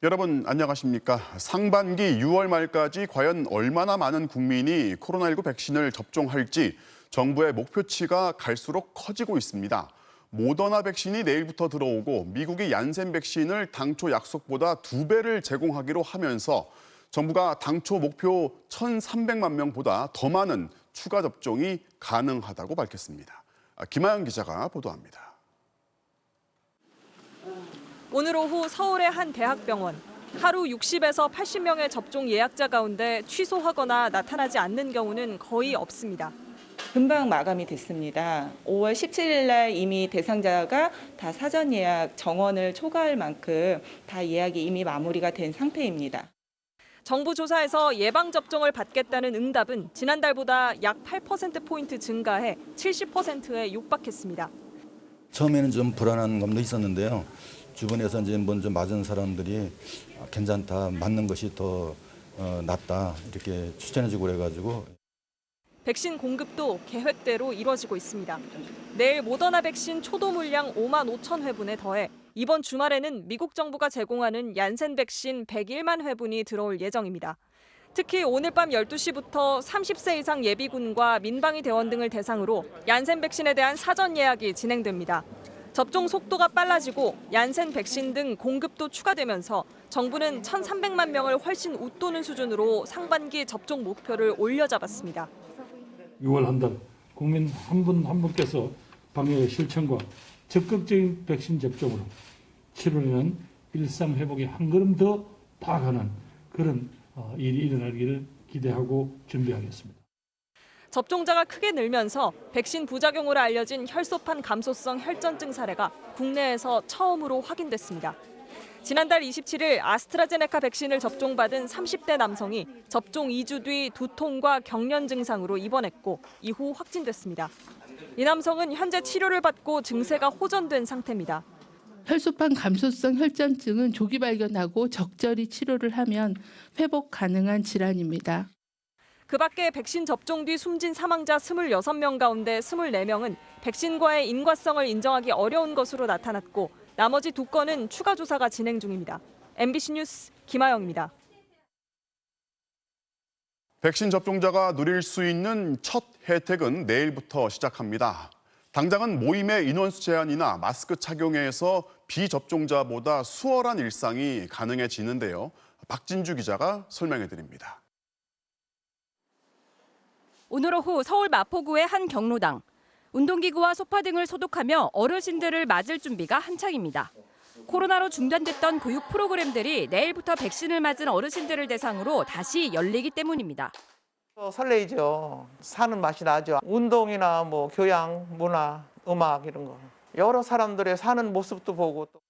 여러분 안녕하십니까? 상반기 6월 말까지 과연 얼마나 많은 국민이 코로나19 백신을 접종할지 정부의 목표치가 갈수록 커지고 있습니다. 모더나 백신이 내일부터 들어오고 미국이 얀센 백신을 당초 약속보다 2배를 제공하기로 하면서 정부가 당초 목표 1,300만 명보다 더 많은 추가 접종이 가능하다고 밝혔습니다. 김하영 기자가 보도합니다. 오늘 오후 서울의 한 대학병원. 하루 60에서 80명의 접종 예약자 가운데 취소하거나 나타나지 않는 경우는 거의 없습니다. 금방 마감이 됐습니다. 5월 17일 날 이미 대상자가 다 사전 예약 정원을 초과할 만큼 다 예약이 이미 마무리가 된 상태입니다. 정부 조사에서 예방접종을 받겠다는 응답은 지난달보다 약 8%포인트 증가해 70%에 육박했습니다. 처음에는 좀 불안한 감도 있었는데요. 주변에서 이제 먼저 맞은 사람들이 괜찮다, 맞는 것이 더 낫다 이렇게 추천해주고 그래가지고. 백신 공급도 계획대로 이뤄지고 있습니다. 내일 모더나 백신 초도 물량 5만 5천 회분에 더해 이번 주말에는 미국 정부가 제공하는 얀센 백신 101만 회분이 들어올 예정입니다. 특히 오늘 밤 12시부터 30세 이상 예비군과 민방위 대원 등을 대상으로 얀센 백신에 대한 사전 예약이 진행됩니다. 접종 속도가 빨라지고 얀센 백신 등 공급도 추가되면서 정부는 1,300만 명을 훨씬 웃도는 수준으로 상반기 접종 목표를 올려잡았습니다. 6월 한 달 국민 한 분 한 분께서 방역의 실천과 적극적인 백신 접종으로 7월에는 일상 회복에 한 걸음 더 다가가는 그런 일이 일어나기를 기대하고 준비하겠습니다. 접종자가 크게 늘면서 백신 부작용으로 알려진 혈소판 감소성 혈전증 사례가 국내에서 처음으로 확인됐습니다. 지난달 27일 아스트라제네카 백신을 접종받은 30대 남성이 접종 2주 뒤 두통과 경련 증상으로 입원했고 이후 확진됐습니다. 이 남성은 현재 치료를 받고 증세가 호전된 상태입니다. 혈소판 감소성 혈전증은 조기 발견하고 적절히 치료를 하면 회복 가능한 질환입니다. 그 밖에 백신 접종 뒤 숨진 사망자 26명 가운데 24명은 백신과의 인과성을 인정하기 어려운 것으로 나타났고 나머지 2건은 추가 조사가 진행 중입니다. MBC 뉴스 김하영입니다. 백신 접종자가 누릴 수 있는 첫 혜택은 내일부터 시작합니다. 당장은 모임의 인원수 제한이나 마스크 착용에서 비접종자보다 수월한 일상이 가능해지는데요. 박진주 기자가 설명해 드립니다. 오늘 오후 서울 마포구의 한 경로당. 운동기구와 소파 등을 소독하며 어르신들을 맞을 준비가 한창입니다. 코로나로 중단됐던 교육 프로그램들이 내일부터 백신을 맞은 어르신들을 대상으로 다시 열리기 때문입니다. 설레이죠. 사는 맛이 나죠. 운동이나 교양, 문화, 음악 이런 거. 여러 사람들의 사는 모습도 보고 또.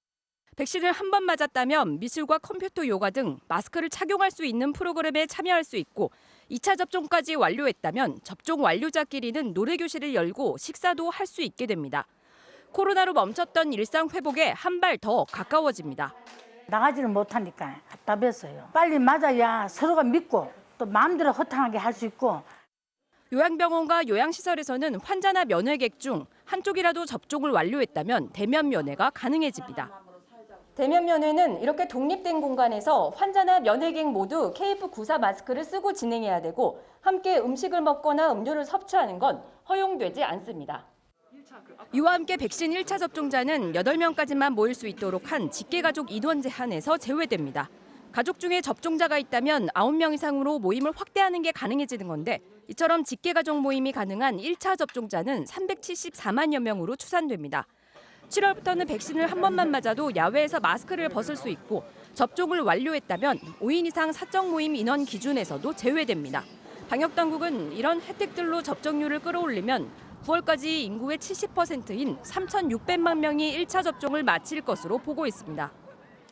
백신을 한 번 맞았다면 미술과 컴퓨터 요가 등 마스크를 착용할 수 있는 프로그램에 참여할 수 있고 2차 접종까지 완료했다면 접종 완료자끼리는 노래교실을 열고 식사도 할 수 있게 됩니다. 코로나로 멈췄던 일상 회복에 한 발 더 가까워집니다. 나가지를 못하니까 답답했어요. 빨리 맞아야 서로가 믿고 또 마음대로 허탕하게 할 수 있고. 요양병원과 요양시설에서는 환자나 면회객 중 한쪽이라도 접종을 완료했다면 대면 면회가 가능해집니다. 대면 면회는 이렇게 독립된 공간에서 환자나 면회객 모두 KF94 마스크를 쓰고 진행해야 되고 함께 음식을 먹거나 음료를 섭취하는 건 허용되지 않습니다. 이와 함께 백신 1차 접종자는 8명까지만 모일 수 있도록 한 직계가족 인원 제한에서 제외됩니다. 가족 중에 접종자가 있다면 9명 이상으로 모임을 확대하는 게 가능해지는 건데 이처럼 직계가족 모임이 가능한 1차 접종자는 374만여 명으로 추산됩니다. 7월부터는 백신을 한 번만 맞아도 야외에서 마스크를 벗을 수 있고 접종을 완료했다면 5인 이상 사적 모임 인원 기준에서도 제외됩니다. 방역당국은 이런 혜택들로 접종률을 끌어올리면 9월까지 인구의 70%인 3,600만 명이 1차 접종을 마칠 것으로 보고 있습니다.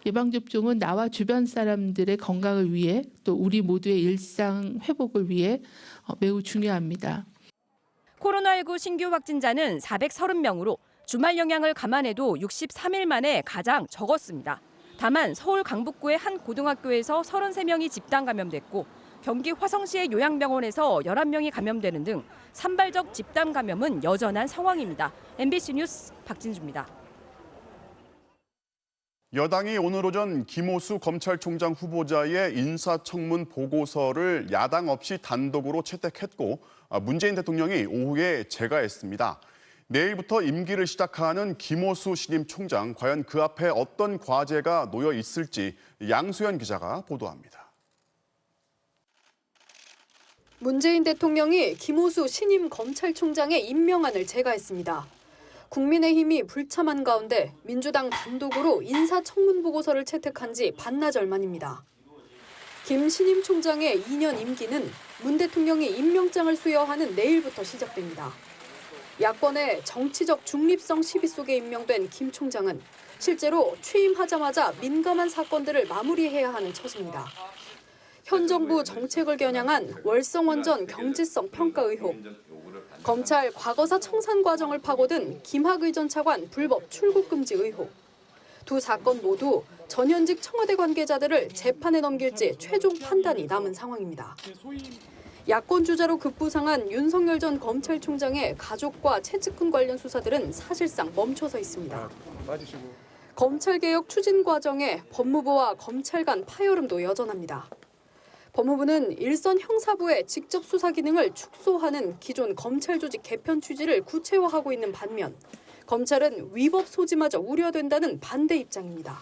예방접종은 나와 주변 사람들의 건강을 위해 또 우리 모두의 일상 회복을 위해 매우 중요합니다. 코로나19 신규 확진자는 430명으로 주말 영향을 감안해도 63일 만에 가장 적었습니다. 다만 서울 강북구의 한 고등학교에서 33명이 집단 감염됐고 경기 화성시의 요양병원에서 11명이 감염되는 등 산발적 집단 감염은 여전한 상황입니다. MBC 뉴스 박진주입니다. 여당이 오늘 오전 김오수 검찰총장 후보자의 인사청문 보고서를 야당 없이 단독으로 채택했고 문재인 대통령이 오후에 재가했습니다. 내일부터 임기를 시작하는 김오수 신임 총장, 과연 그 앞에 어떤 과제가 놓여 있을지 양수연 기자가 보도합니다. 문재인 대통령이 김오수 신임 검찰총장의 임명안을 제가했습니다. 국민의힘이 불참한 가운데 민주당 단독으로 인사청문 보고서를 채택한 지 반나절 만입니다. 김 신임 총장의 2년 임기는 문 대통령이 임명장을 수여하는 내일부터 시작됩니다. 야권의 정치적 중립성 시비 속에 임명된 김 총장은 실제로 취임하자마자 민감한 사건들을 마무리해야 하는 처지입니다. 현 정부 정책을 겨냥한 월성원전 경제성 평가 의혹, 검찰 과거사 청산 과정을 파고든 김학의 전 차관 불법 출국 금지 의혹, 두 사건 모두 전현직 청와대 관계자들을 재판에 넘길지 최종 판단이 남은 상황입니다. 야권 주자로 급부상한 윤석열 전 검찰총장의 가족과 최측근 관련 수사들은 사실상 멈춰서 있습니다. 검찰개혁 추진 과정에 법무부와 검찰 간 파열음도 여전합니다. 법무부는 일선 형사부의 직접 수사 기능을 축소하는 기존 검찰 조직 개편 취지를 구체화하고 있는 반면 검찰은 위법 소지마저 우려된다는 반대 입장입니다.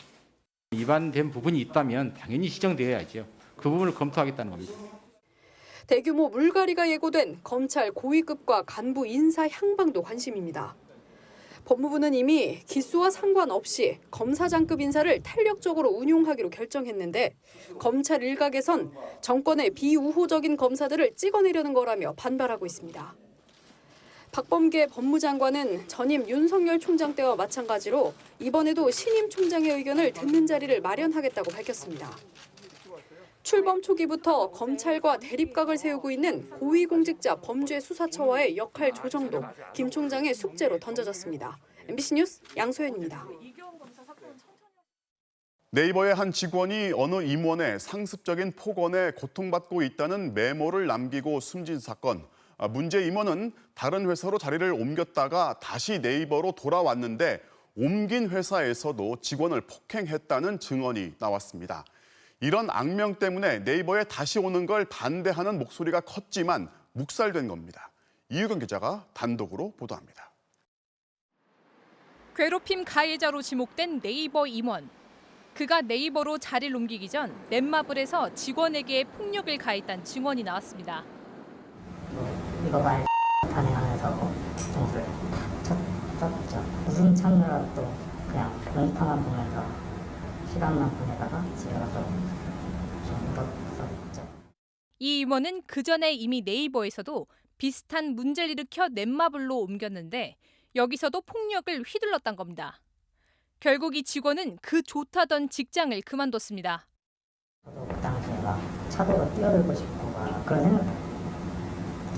위반된 부분이 있다면 당연히 시정되어야죠. 그 부분을 검토하겠다는 겁니다. 대규모 물갈이가 예고된 검찰 고위급과 간부 인사 향방도 관심입니다. 법무부는 이미 기수와 상관없이 검사장급 인사를 탄력적으로 운용하기로 결정했는데 검찰 일각에선 정권의 비우호적인 검사들을 찍어내려는 거라며 반발하고 있습니다. 박범계 법무장관은 전임 윤석열 총장 때와 마찬가지로 이번에도 신임 총장의 의견을 듣는 자리를 마련하겠다고 밝혔습니다. 출범 초기부터 검찰과 대립각을 세우고 있는 고위공직자 범죄수사처와의 역할 조정도 김 총장의 숙제로 던져졌습니다. MBC 뉴스 양소연입니다. 네이버의 한 직원이 어느 임원의 상습적인 폭언에 고통받고 있다는 메모를 남기고 숨진 사건. 문제 임원은 다른 회사로 자리를 옮겼다가 다시 네이버로 돌아왔는데 옮긴 회사에서도 직원을 폭행했다는 증언이 나왔습니다. 이런 악명 때문에 네이버에 다시 오는 걸 반대하는 목소리가 컸지만 묵살된 겁니다. 이유경 기자가 단독으로 보도합니다. 괴롭힘 가해자로 지목된 네이버 임원. 그가 네이버로 자리를 옮기기 전 넷마블에서 직원에게 폭력을 가했다는 증언이 나왔습니다. 이거 말 단행하면서 정수를 쳤죠. 무슨 창문으로 또 그냥 모니터만 보면서 시간만 보내다가 집에 가서 좀 울었었죠. 이 임원은 그전에 이미 네이버에서도 비슷한 문제를 일으켜 넷마블로 옮겼는데 여기서도 폭력을 휘둘렀던 겁니다. 결국 이 직원은 그 좋다던 직장을 그만뒀습니다. 저도 그 당시에 막 차도로 뛰어들고 싶고 막 그런 생각,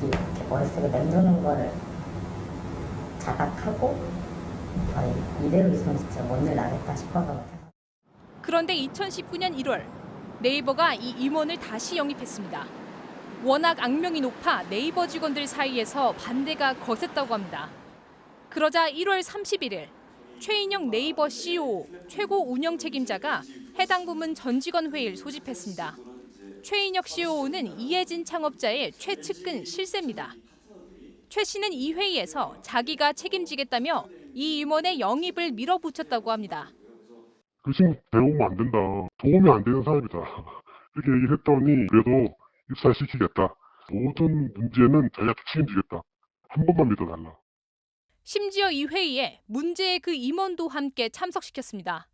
이렇게 머릿속에 맴도는 거를 자각하고 이대로 있으면 진짜 뭔 일 나겠다 싶어서. 그런데 2019년 1월 네이버가 이 임원을 다시 영입했습니다. 워낙 악명이 높아 네이버 직원들 사이에서 반대가 거셌다고 합니다. 그러자 1월 31일 최인영 네이버 CEO 최고 운영 책임자가 해당 부문 전 직원 회의를 소집했습니다. 최인혁 CEO는 이해진 창업자의 최측근 실세입니다. 최 씨는 이 회의에서 자기가 책임지겠다며 이 임원의 영입을 밀어붙였다고 합니다. 그 친구 배우면 안 된다. 도움이 안 되는 사람이다. 이렇게 얘기를 했더니 그래도 입사시키겠다. 모든 문제는 자기가 책임지겠다. 한 번만 믿어달라. 심지어 이 회의에 문제의 그 임원도 함께 참석시켰습니다.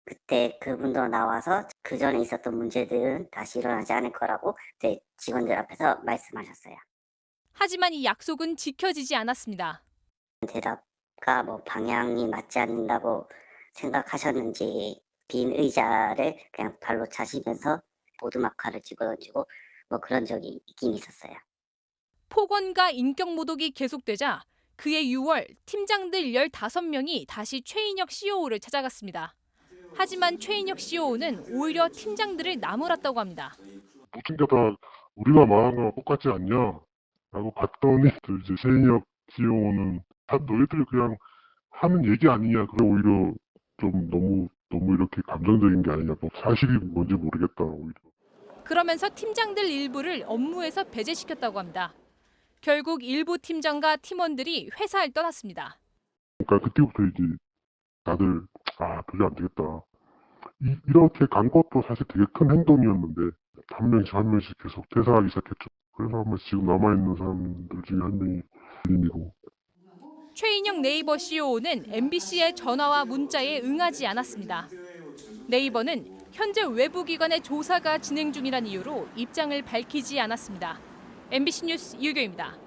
그때 그분도 나와서 그 전에 있었던 문제들은 다시 일어나지 않을 거라고 제 직원들 앞에서 말씀하셨어요. 하지만 이 약속은 지켜지지 않았습니다. 대답과 방향이 맞지 않는다고 생각하셨는지 빈 의자를 그냥 발로 차시면서 보드마카를 집어던지고 그런 적이 있긴 있었어요. 폭언과 인격 모독이 계속되자 그해 6월 팀장들 15명이 다시 최인혁 CEO를 찾아갔습니다. 하지만 최인혁 CEO는 오히려 팀장들을 나무랐다고 합니다. 모든 게 다 우리가 말한 거랑 똑같지 않냐? 라고 봤더니 이제 최인혁 CEO는 다 너희들 그냥 하는 얘기 아니냐. 그게 오히려 좀 너무 너무 이렇게 감정적인 게 아니냐. 또 사실이 뭔지 모르겠다. 오히려. 그러면서 팀장들 일부를 업무에서 배제시켰다고 합니다. 결국 일부 팀장과 팀원들이 회사를 떠났습니다. 그러니까 그때부터 이제 다들 도저히 안 되겠다. 이렇게 간 것도 사실 되게 큰 행동이었는데 한 명씩 한 명씩 계속 퇴사하기 시작했죠. 그래서 아마 지금 남아있는 사람들 중에 한 명이 본인이고. 최인영 네이버 CEO는 MBC의 전화와 문자에 응하지 않았습니다. 네이버는 현재 외부 기관의 조사가 진행 중이라는 이유로 입장을 밝히지 않았습니다. MBC 뉴스 유교입니다.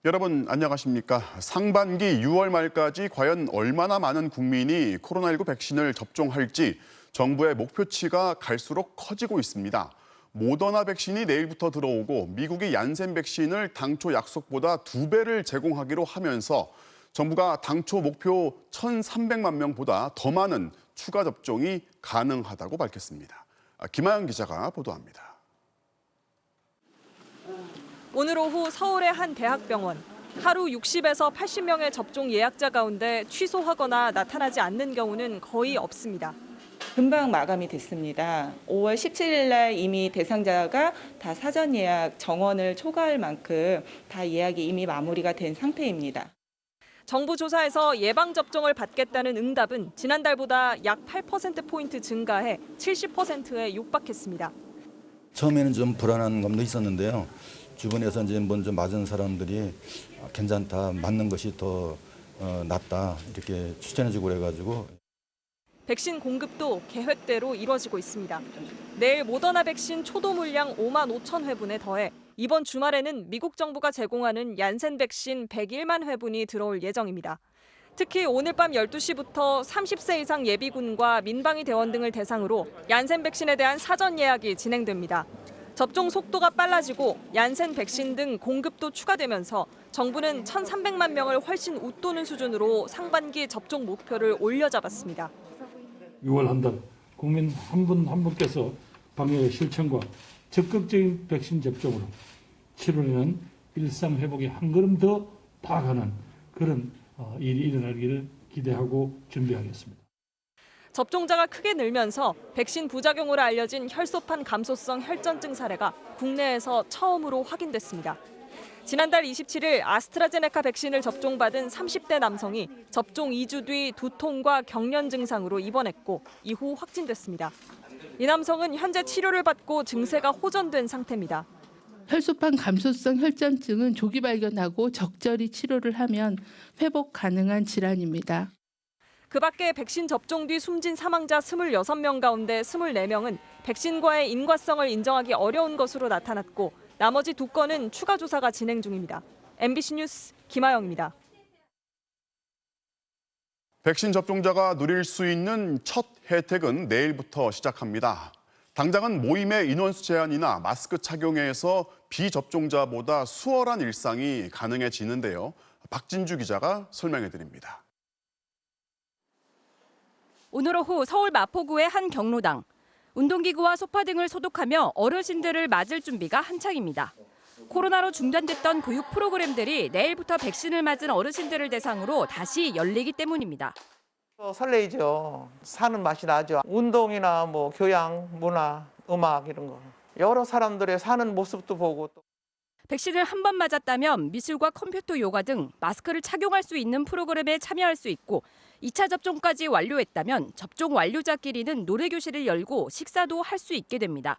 여러분 안녕하십니까? 상반기 6월 말까지 과연 얼마나 많은 국민이 코로나19 백신을 접종할지 정부의 목표치가 갈수록 커지고 있습니다. 모더나 백신이 내일부터 들어오고 미국이 얀센 백신을 당초 약속보다 2배를 제공하기로 하면서 정부가 당초 목표 1,300만 명보다 더 많은 추가 접종이 가능하다고 밝혔습니다. 김하영 기자가 보도합니다. 오늘 오후 서울의 한 대학병원. 하루 60에서 80명의 접종 예약자 가운데 취소하거나 나타나지 않는 경우는 거의 없습니다. 금방 마감이 됐습니다. 5월 17일 날 이미 대상자가 다 사전 예약 정원을 초과할 만큼 다 예약이 이미 마무리가 된 상태입니다. 정부 조사에서 예방접종을 받겠다는 응답은 지난달보다 약 8%포인트 증가해 70%에 육박했습니다. 처음에는 좀 불안한 감도 있었는데요. 주변에서 이제 먼저 맞은 사람들이 괜찮다, 맞는 것이 더 낫다 이렇게 추천해주고 그래가지고. 백신 공급도 계획대로 이뤄지고 있습니다. 내일 모더나 백신 초도 물량 5만 5천 회분에 더해 이번 주말에는 미국 정부가 제공하는 얀센 백신 101만 회분이 들어올 예정입니다. 특히 오늘 밤 12시부터 30세 이상 예비군과 민방위 대원 등을 대상으로 얀센 백신에 대한 사전 예약이 진행됩니다. 접종 속도가 빨라지고 얀센 백신 등 공급도 추가되면서 정부는 1,300만 명을 훨씬 웃도는 수준으로 상반기 접종 목표를 올려잡았습니다. 6월 한 달 국민 한 분 한 분께서 방역의 실천과 적극적인 백신 접종으로 7월에는 일상 회복에 한 걸음 더 다가가는 그런 일이 일어나기를 기대하고 준비하겠습니다. 접종자가 크게 늘면서 백신 부작용으로 알려진 혈소판 감소성 혈전증 사례가 국내에서 처음으로 확인됐습니다. 지난달 27일 아스트라제네카 백신을 접종받은 30대 남성이 접종 2주 뒤 두통과 경련 증상으로 입원했고 이후 확진됐습니다. 이 남성은 현재 치료를 받고 증세가 호전된 상태입니다. 혈소판 감소성 혈전증은 조기 발견하고 적절히 치료를 하면 회복 가능한 질환입니다. 그 밖에 백신 접종 뒤 숨진 사망자 26명 가운데 24명은 백신과의 인과성을 인정하기 어려운 것으로 나타났고 나머지 2건은 추가 조사가 진행 중입니다. MBC 뉴스 김하영입니다. 백신 접종자가 누릴 수 있는 첫 혜택은 내일부터 시작합니다. 당장은 모임의 인원수 제한이나 마스크 착용에서 비접종자보다 수월한 일상이 가능해지는데요. 박진주 기자가 설명해 드립니다. 오늘 오후 서울 마포구의 한 경로당. 운동기구와 소파 등을 소독하며 어르신들을 맞을 준비가 한창입니다. 코로나로 중단됐던 교육 프로그램들이 내일부터 백신을 맞은 어르신들을 대상으로 다시 열리기 때문입니다. 설레이죠. 사는 맛이 나죠. 운동이나 뭐 교양, 문화, 음악 이런 거. 여러 사람들의 사는 모습도 보고 또. 백신을 한 번 맞았다면 미술과 컴퓨터 요가 등 마스크를 착용할 수 있는 프로그램에 참여할 수 있고 2차 접종까지 완료했다면 접종 완료자끼리는 노래교실을 열고 식사도 할 수 있게 됩니다.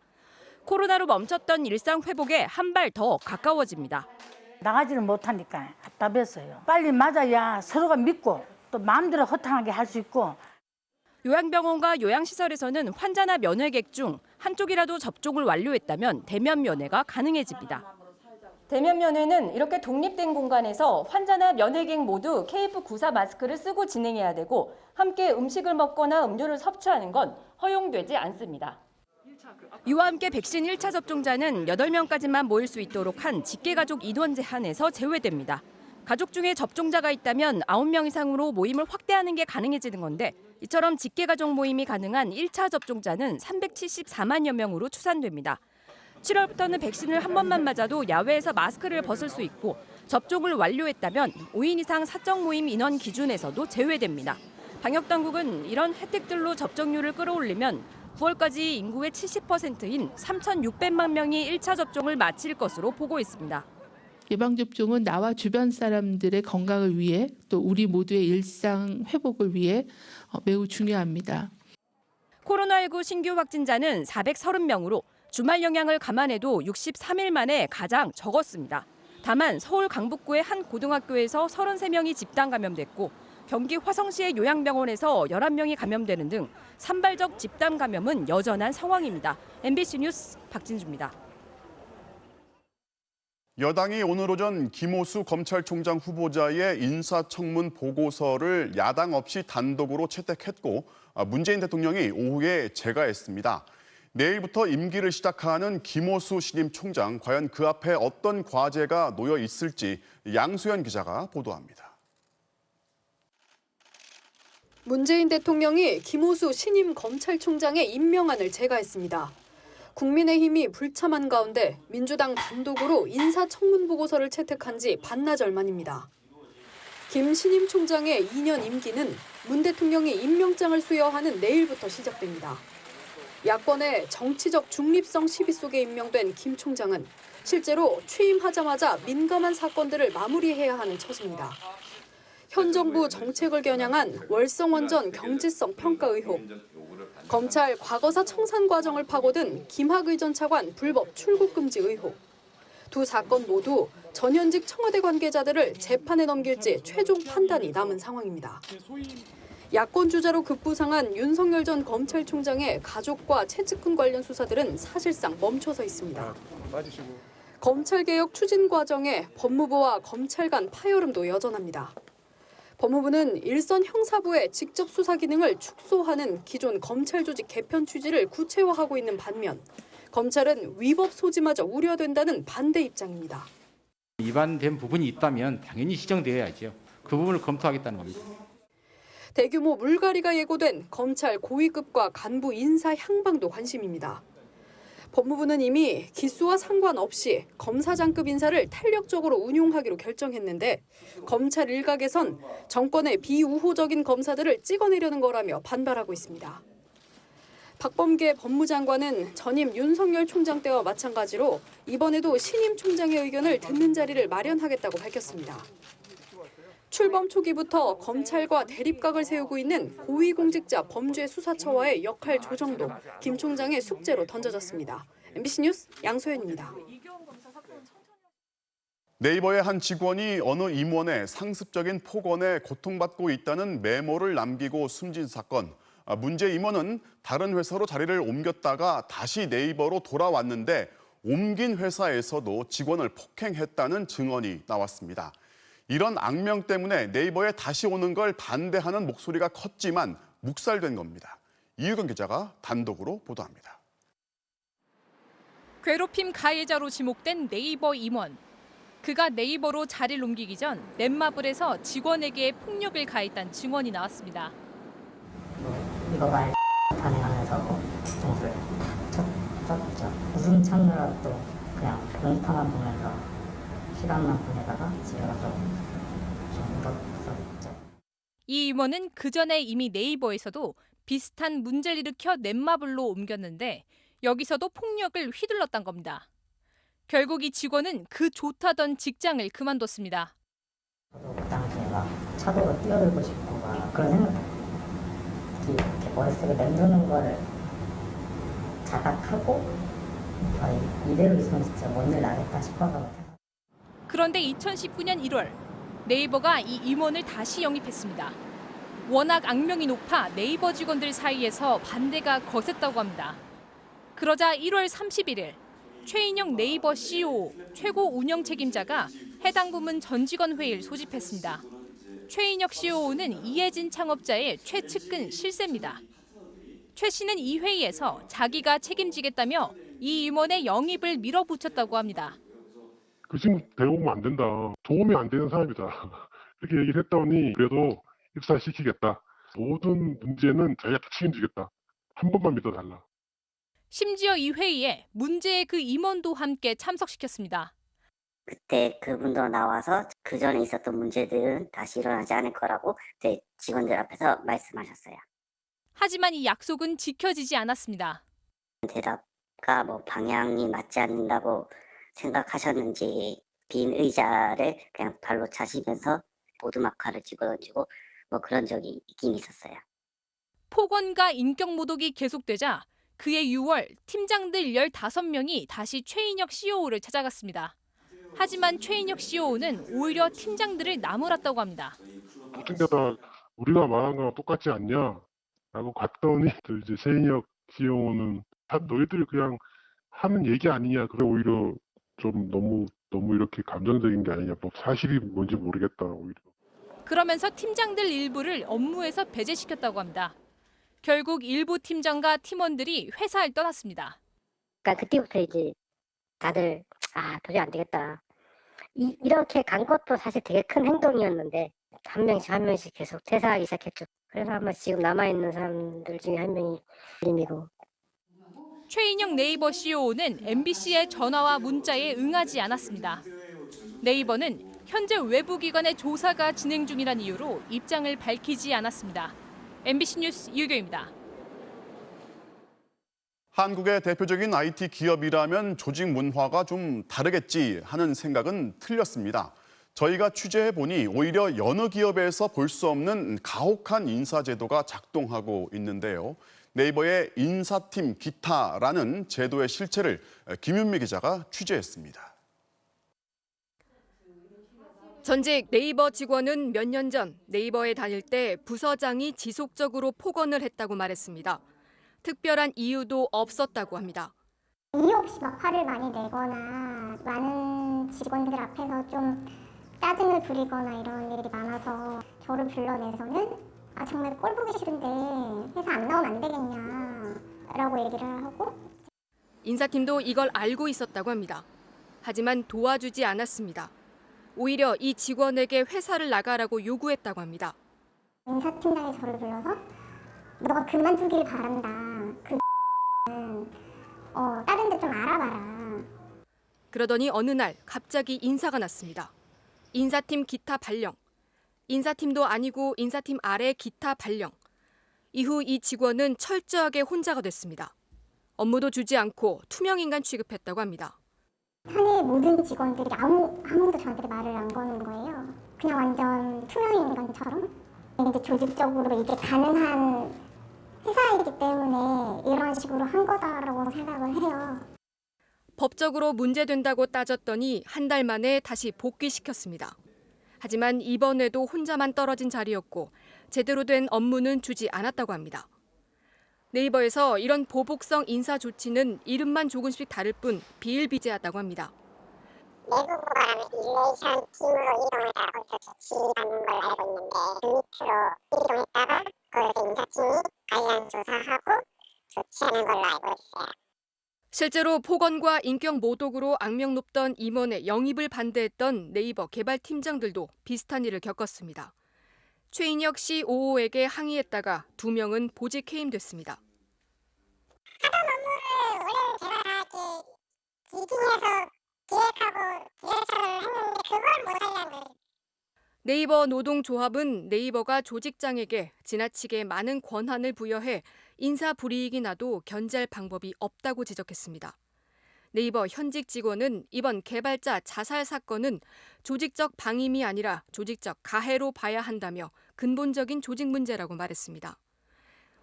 코로나로 멈췄던 일상 회복에 한 발 더 가까워집니다. 나가지를 못하니까 답답했어요. 빨리 맞아야 서로가 믿고 또 마음대로 허탕하게 할 수 있고. 요양병원과 요양시설에서는 환자나 면회객 중 한쪽이라도 접종을 완료했다면 대면 면회가 가능해집니다. 대면 면회는 이렇게 독립된 공간에서 환자나 면회객 모두 KF94 마스크를 쓰고 진행해야 되고 함께 음식을 먹거나 음료를 섭취하는 건 허용되지 않습니다. 이와 함께 백신 1차 접종자는 8명까지만 모일 수 있도록 한 직계가족 인원 제한에서 제외됩니다. 가족 중에 접종자가 있다면 9명 이상으로 모임을 확대하는 게 가능해지는 건데 이처럼 직계가족 모임이 가능한 1차 접종자는 374만여 명으로 추산됩니다. 7월부터는 백신을 한 번만 맞아도 야외에서 마스크를 벗을 수 있고 접종을 완료했다면 5인 이상 사적 모임 인원 기준에서도 제외됩니다. 방역당국은 이런 혜택들로 접종률을 끌어올리면 9월까지 인구의 70%인 3,600만 명이 1차 접종을 마칠 것으로 보고 있습니다. 예방접종은 나와 주변 사람들의 건강을 위해 또 우리 모두의 일상 회복을 위해 매우 중요합니다. 코로나19 신규 확진자는 430명으로 주말 영향을 감안해도 63일 만에 가장 적었습니다. 다만 서울 강북구의 한 고등학교에서 33명이 집단 감염됐고 경기 화성시의 요양병원에서 11명이 감염되는 등 산발적 집단 감염은 여전한 상황입니다. MBC 뉴스 박진주입니다. 여당이 오늘 오전 김호수 검찰총장 후보자의 인사청문 보고서를 야당 없이 단독으로 채택했고 문재인 대통령이 오후에 재가했습니다. 내일부터 임기를 시작하는 김호수 신임 총장, 과연 그 앞에 어떤 과제가 놓여 있을지 양수연 기자가 보도합니다. 문재인 대통령이 김호수 신임 검찰총장의 임명안을 제가했습니다. 국민의힘이 불참한 가운데 민주당 단독으로 인사청문 보고서를 채택한 지 반나절 만입니다. 김 신임 총장의 2년 임기는 문 대통령이 임명장을 수여하는 내일부터 시작됩니다. 야권의 정치적 중립성 시비 속에 임명된 김 총장은 실제로 취임하자마자 민감한 사건들을 마무리해야 하는 처지입니다. 현 정부 정책을 겨냥한 월성원전 경제성 평가 의혹, 검찰 과거사 청산 과정을 파고든 김학의 전 차관 불법 출국 금지 의혹, 두 사건 모두 전현직 청와대 관계자들을 재판에 넘길지 최종 판단이 남은 상황입니다. 야권 주자로 급부상한 윤석열 전 검찰총장의 가족과 최측근 관련 수사들은 사실상 멈춰서 있습니다. 검찰개혁 추진 과정에 법무부와 검찰 간 파열음도 여전합니다. 법무부는 일선 형사부의 직접 수사 기능을 축소하는 기존 검찰 조직 개편 취지를 구체화하고 있는 반면 검찰은 위법 소지마저 우려된다는 반대 입장입니다. 위반된 부분이 있다면 당연히 시정되어야죠. 그 부분을 검토하겠다는 겁니다. 대규모 물갈이가 예고된 검찰 고위급과 간부 인사 향방도 관심입니다. 법무부는 이미 기수와 상관없이 검사장급 인사를 탄력적으로 운용하기로 결정했는데 검찰 일각에선 정권의 비우호적인 검사들을 찍어내려는 거라며 반발하고 있습니다. 박범계 법무장관은 전임 윤석열 총장 때와 마찬가지로 이번에도 신임 총장의 의견을 듣는 자리를 마련하겠다고 밝혔습니다. 출범 초기부터 검찰과 대립각을 세우고 있는 고위공직자 범죄수사처와의 역할 조정도 김 총장의 숙제로 던져졌습니다. MBC 뉴스 양소연입니다. 네이버의 한 직원이 어느 임원의 상습적인 폭언에 고통받고 있다는 메모를 남기고 숨진 사건. 문제 임원은 다른 회사로 자리를 옮겼다가 다시 네이버로 돌아왔는데 옮긴 회사에서도 직원을 폭행했다는 증언이 나왔습니다. 이런 악명 때문에 네이버에 다시 오는 걸 반대하는 목소리가 컸지만 묵살된 겁니다. 이유경 기자가 단독으로 보도합니다. 괴롭힘 가해자로 지목된 네이버 임원. 그가 네이버로 자리를 옮기기 전 넷마블에서 직원에게 폭력을 가했다는 증언이 나왔습니다. 이거 말 반응하면서 동술 쳤죠. 무슨 창문으로 또 그냥 공파만 보면서 시간만 보내다가 집에 가서 좀 울었었죠. 이 임원은 그전에 이미 네이버에서도 비슷한 문제를 일으켜 넷마블로 옮겼는데 여기서도 폭력을 휘둘렀던 겁니다. 결국 이 직원은 그 좋다던 직장을 그만뒀습니다. 그 당시에 막 차도로 뛰어들고 싶고 막 그런 생각 이렇게 머릿속에 맴도는 거를 자각하고 이대로 있으면 진짜 뭔 일 나겠다 싶어서. 그런데 2019년 1월 네이버가 이 임원을 다시 영입했습니다. 워낙 악명이 높아 네이버 직원들 사이에서 반대가 거셌다고 합니다. 그러자 1월 31일 최인영 네이버 CEO 최고 운영 책임자가 해당 부문 전 직원 회의를 소집했습니다. 최인혁 CEO는 이혜진 창업자의 최측근 실세입니다. 최 씨는 이 회의에서 자기가 책임지겠다며 이 임원의 영입을 밀어붙였다고 합니다. 그 친구 데려오면 안 된다. 도움이 안 되는 사람이다. 이렇게 얘기를 했더니 그래도 입사시키겠다. 모든 문제는 자기가 다 책임지겠다. 한 번만 믿어달라. 심지어 이 회의에 문제의 그 임원도 함께 참석시켰습니다. 그때 그분도 나와서 그 전에 있었던 문제들은 다시 일어나지 않을 거라고 제 직원들 앞에서 말씀하셨어요. 하지만 이 약속은 지켜지지 않았습니다. 대답과 방향이 맞지 않는다고 생각하셨는지 빈 의자를 그냥 발로 차시면서 오두막칼을 집어던지고 그런 적이 있긴 있었어요. 폭언과 인격 모독이 계속되자 그해 6월 팀장들 15명이 다시 최인혁 CEO를 찾아갔습니다. 하지만 최인혁 CEO는 오히려 팀장들을 나무랐다고 합니다. 어떤 데다 우리가 말한 거랑 똑같지 않냐? 라고 갔더니 또 이제 최인혁 CEO는 너희들이 그냥 하는 얘기 아니냐? 그래 오히려 좀 너무 이렇게 감정적인 게 아니냐? 사실이 뭔지 모르겠다 오히려. 그러면서 팀장들 일부를 업무에서 배제시켰다고 합니다. 결국 일부 팀장과 팀원들이 회사를 떠났습니다. 그러니까 그때부터 이제 다들 도저히 안 되겠다. 이렇게 간 것도 사실 되게 큰 행동이었는데 한 명씩 계속 퇴사하기 시작했죠. 그래서 아마 지금 남아있는 사람들 중에 한 명이 님이고. 최인혁 네이버 CEO는 MBC의 전화와 문자에 응하지 않았습니다. 네이버는 현재 외부 기관의 조사가 진행 중이라는 이유로 입장을 밝히지 않았습니다. MBC 뉴스 유교입니다. 한국의 대표적인 IT 기업이라면 조직 문화가 좀 다르겠지 하는 생각은 틀렸습니다. 저희가 취재해보니 오히려 여느 기업에서 볼 수 없는 가혹한 인사제도가 작동하고 있는데요. 네이버의 인사팀 기타라는 제도의 실체를 김윤미 기자가 취재했습니다. 전직 네이버 직원은 몇 년 전 네이버에 다닐 때 부서장이 지속적으로 폭언을 했다고 말했습니다. 특별한 이유도 없었다고 합니다. 이유 없이 화를 많이 내거나 많은 직원들 앞에서 좀 짜증을 부리거나 이런 일이 많아서 저를 불러내서는 정말 꼴 보기 싫은데 회사 안 나오면 안 되겠냐라고 얘기를 하고 인사팀도 이걸 알고 있었다고 합니다. 하지만 도와주지 않았습니다. 오히려 이 직원에게 회사를 나가라고 요구했다고 합니다. 인사팀장이 저를 불러서 너가 그만두길 바란다. 다른 데 좀 알아봐라. 그러더니 어느 날 갑자기 인사가 났습니다. 인사팀 기타 발령. 인사팀도 아니고 인사팀 아래 기타 발령. 이후 이 직원은 철저하게 혼자가 됐습니다. 업무도 주지 않고 투명인간 취급했다고 합니다. 사내 모든 직원들이 아무도 저한테 말을 안 거는 거예요. 그냥 완전 투명인간처럼. 이제 조직적으로 이게 가능한 회사이기 때문에 이런 식으로 한 거다라고 생각을 해요. 법적으로 문제된다고 따졌더니 한 달 만에 다시 복귀시켰습니다. 하지만 이번에도 혼자만 떨어진 자리였고 제대로 된 업무는 주지 않았다고 합니다. 네이버에서 이런 보복성 인사 조치는 이름만 조금씩 다를 뿐 비일비재하다고 합니다. 내부고 말하면 일레이션 팀으로 이동해서 거기서 조치받는 걸로 알고 있는데 그 밑으로 이동했다가 거기서 인사팀이 관련 조사하고 조치하는 걸로 알고 있어요. 실제로 폭언과 인격 모독으로 악명 높던 임원의 영입을 반대했던 네이버 개발 팀장들도 비슷한 일을 겪었습니다. 최인혁 COO에게 항의했다가 2명은 보직 해임됐습니다. 하던 업무를 원래는 제가 다 이렇게 기획해서 기획하고 디렉션을 했는데 그걸 못하려는 거예요. 네이버 노동조합은 네이버가 조직장에게 지나치게 많은 권한을 부여해 인사 불이익이 나도 견제할 방법이 없다고 지적했습니다. 네이버 현직 직원은 이번 개발자 자살 사건은 조직적 방임이 아니라 조직적 가해로 봐야 한다며 근본적인 조직 문제라고 말했습니다.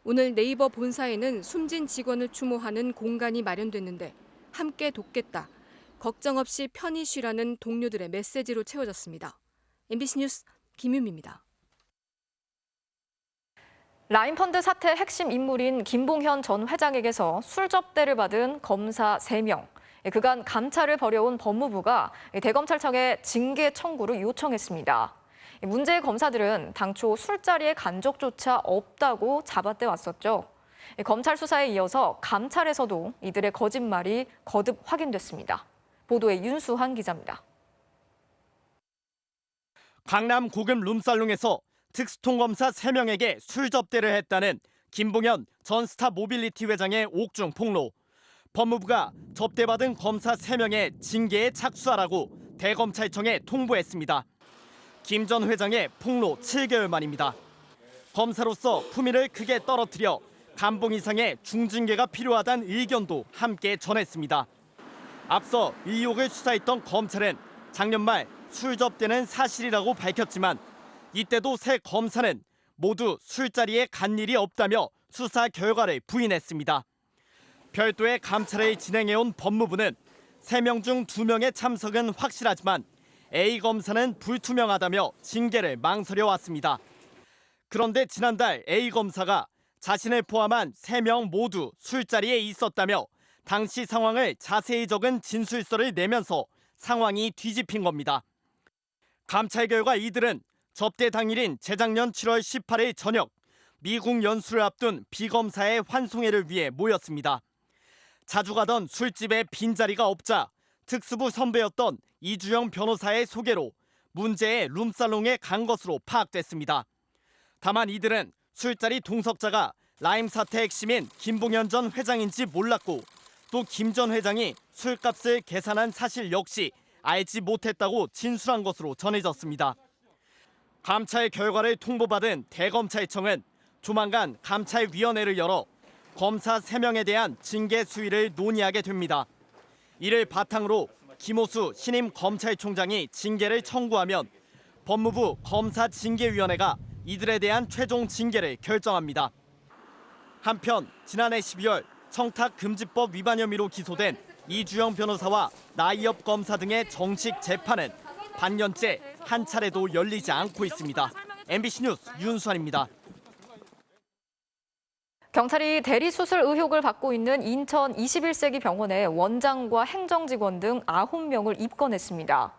오늘 네이버 본사에는 숨진 직원을 추모하는 공간이 마련됐는데 함께 돕겠다, 걱정 없이 편히 쉬라는 동료들의 메시지로 채워졌습니다. MBC 뉴스 김윤미입니다. 라인펀드 사태 핵심 인물인 김봉현 전 회장에게서 술접대를 받은 검사 3명. 그간 감찰을 벌여온 법무부가 대검찰청에 징계 청구를 요청했습니다. 문제의 검사들은 당초 술자리에 간 적조차 없다고 잡아떼 왔었죠. 검찰 수사에 이어서 감찰에서도 이들의 거짓말이 거듭 확인됐습니다. 보도에 윤수한 기자입니다. 강남 고급 룸살롱에서 특수통검사 3명에게 술 접대를 했다는 김봉현 전 스타 모빌리티 회장의 옥중 폭로. 법무부가 접대받은 검사 3명의 징계에 착수하라고 대검찰청에 통보했습니다. 김 전 회장의 폭로 7개월 만입니다. 검사로서 품위를 크게 떨어뜨려 감봉 이상의 중징계가 필요하다는 의견도 함께 전했습니다. 앞서 의혹을 수사했던 검찰은 작년 말 술접대는 사실이라고 밝혔지만 이때도 새 검사는 모두 술자리에 간 일이 없다며 수사 결과를 부인했습니다. 별도의 감찰을 진행해온 법무부는 3명 중 2명의 참석은 확실하지만 A 검사는 불투명하다며 징계를 망설여 왔습니다. 그런데 지난달 A 검사가 자신을 포함한 3명 모두 술자리에 있었다며 당시 상황을 자세히 적은 진술서를 내면서 상황이 뒤집힌 겁니다. 감찰 결과 이들은 접대 당일인 재작년 7월 18일 저녁 미국 연수를 앞둔 B 검사의 환송회를 위해 모였습니다. 자주 가던 술집에 빈자리가 없자 특수부 선배였던 이주영 변호사의 소개로 문제의 룸살롱에 간 것으로 파악됐습니다. 다만 이들은 술자리 동석자가 라임 사태 핵심인 김봉현 전 회장인지 몰랐고 또 김 전 회장이 술값을 계산한 사실 역시 알지 못했다고 진술한 것으로 전해졌습니다. 감찰 결과를 통보받은 대검찰청은 조만간 감찰위원회를 열어 검사 3명에 대한 징계 수위를 논의하게 됩니다. 이를 바탕으로 김호수 신임 검찰총장이 징계를 청구하면 법무부 검사징계위원회가 이들에 대한 최종 징계를 결정합니다. 한편 지난해 12월 청탁금지법 위반 혐의로 기소된 이주영 변호사와 나이업 검사 등의 정식 재판은 반년째 한 차례도 열리지 않고 있습니다. MBC 뉴스 윤수환입니다. 경찰이 대리수술 의혹을 받고 있는 인천 21세기 병원의 원장과 행정직원 등 9명을 입건했습니다.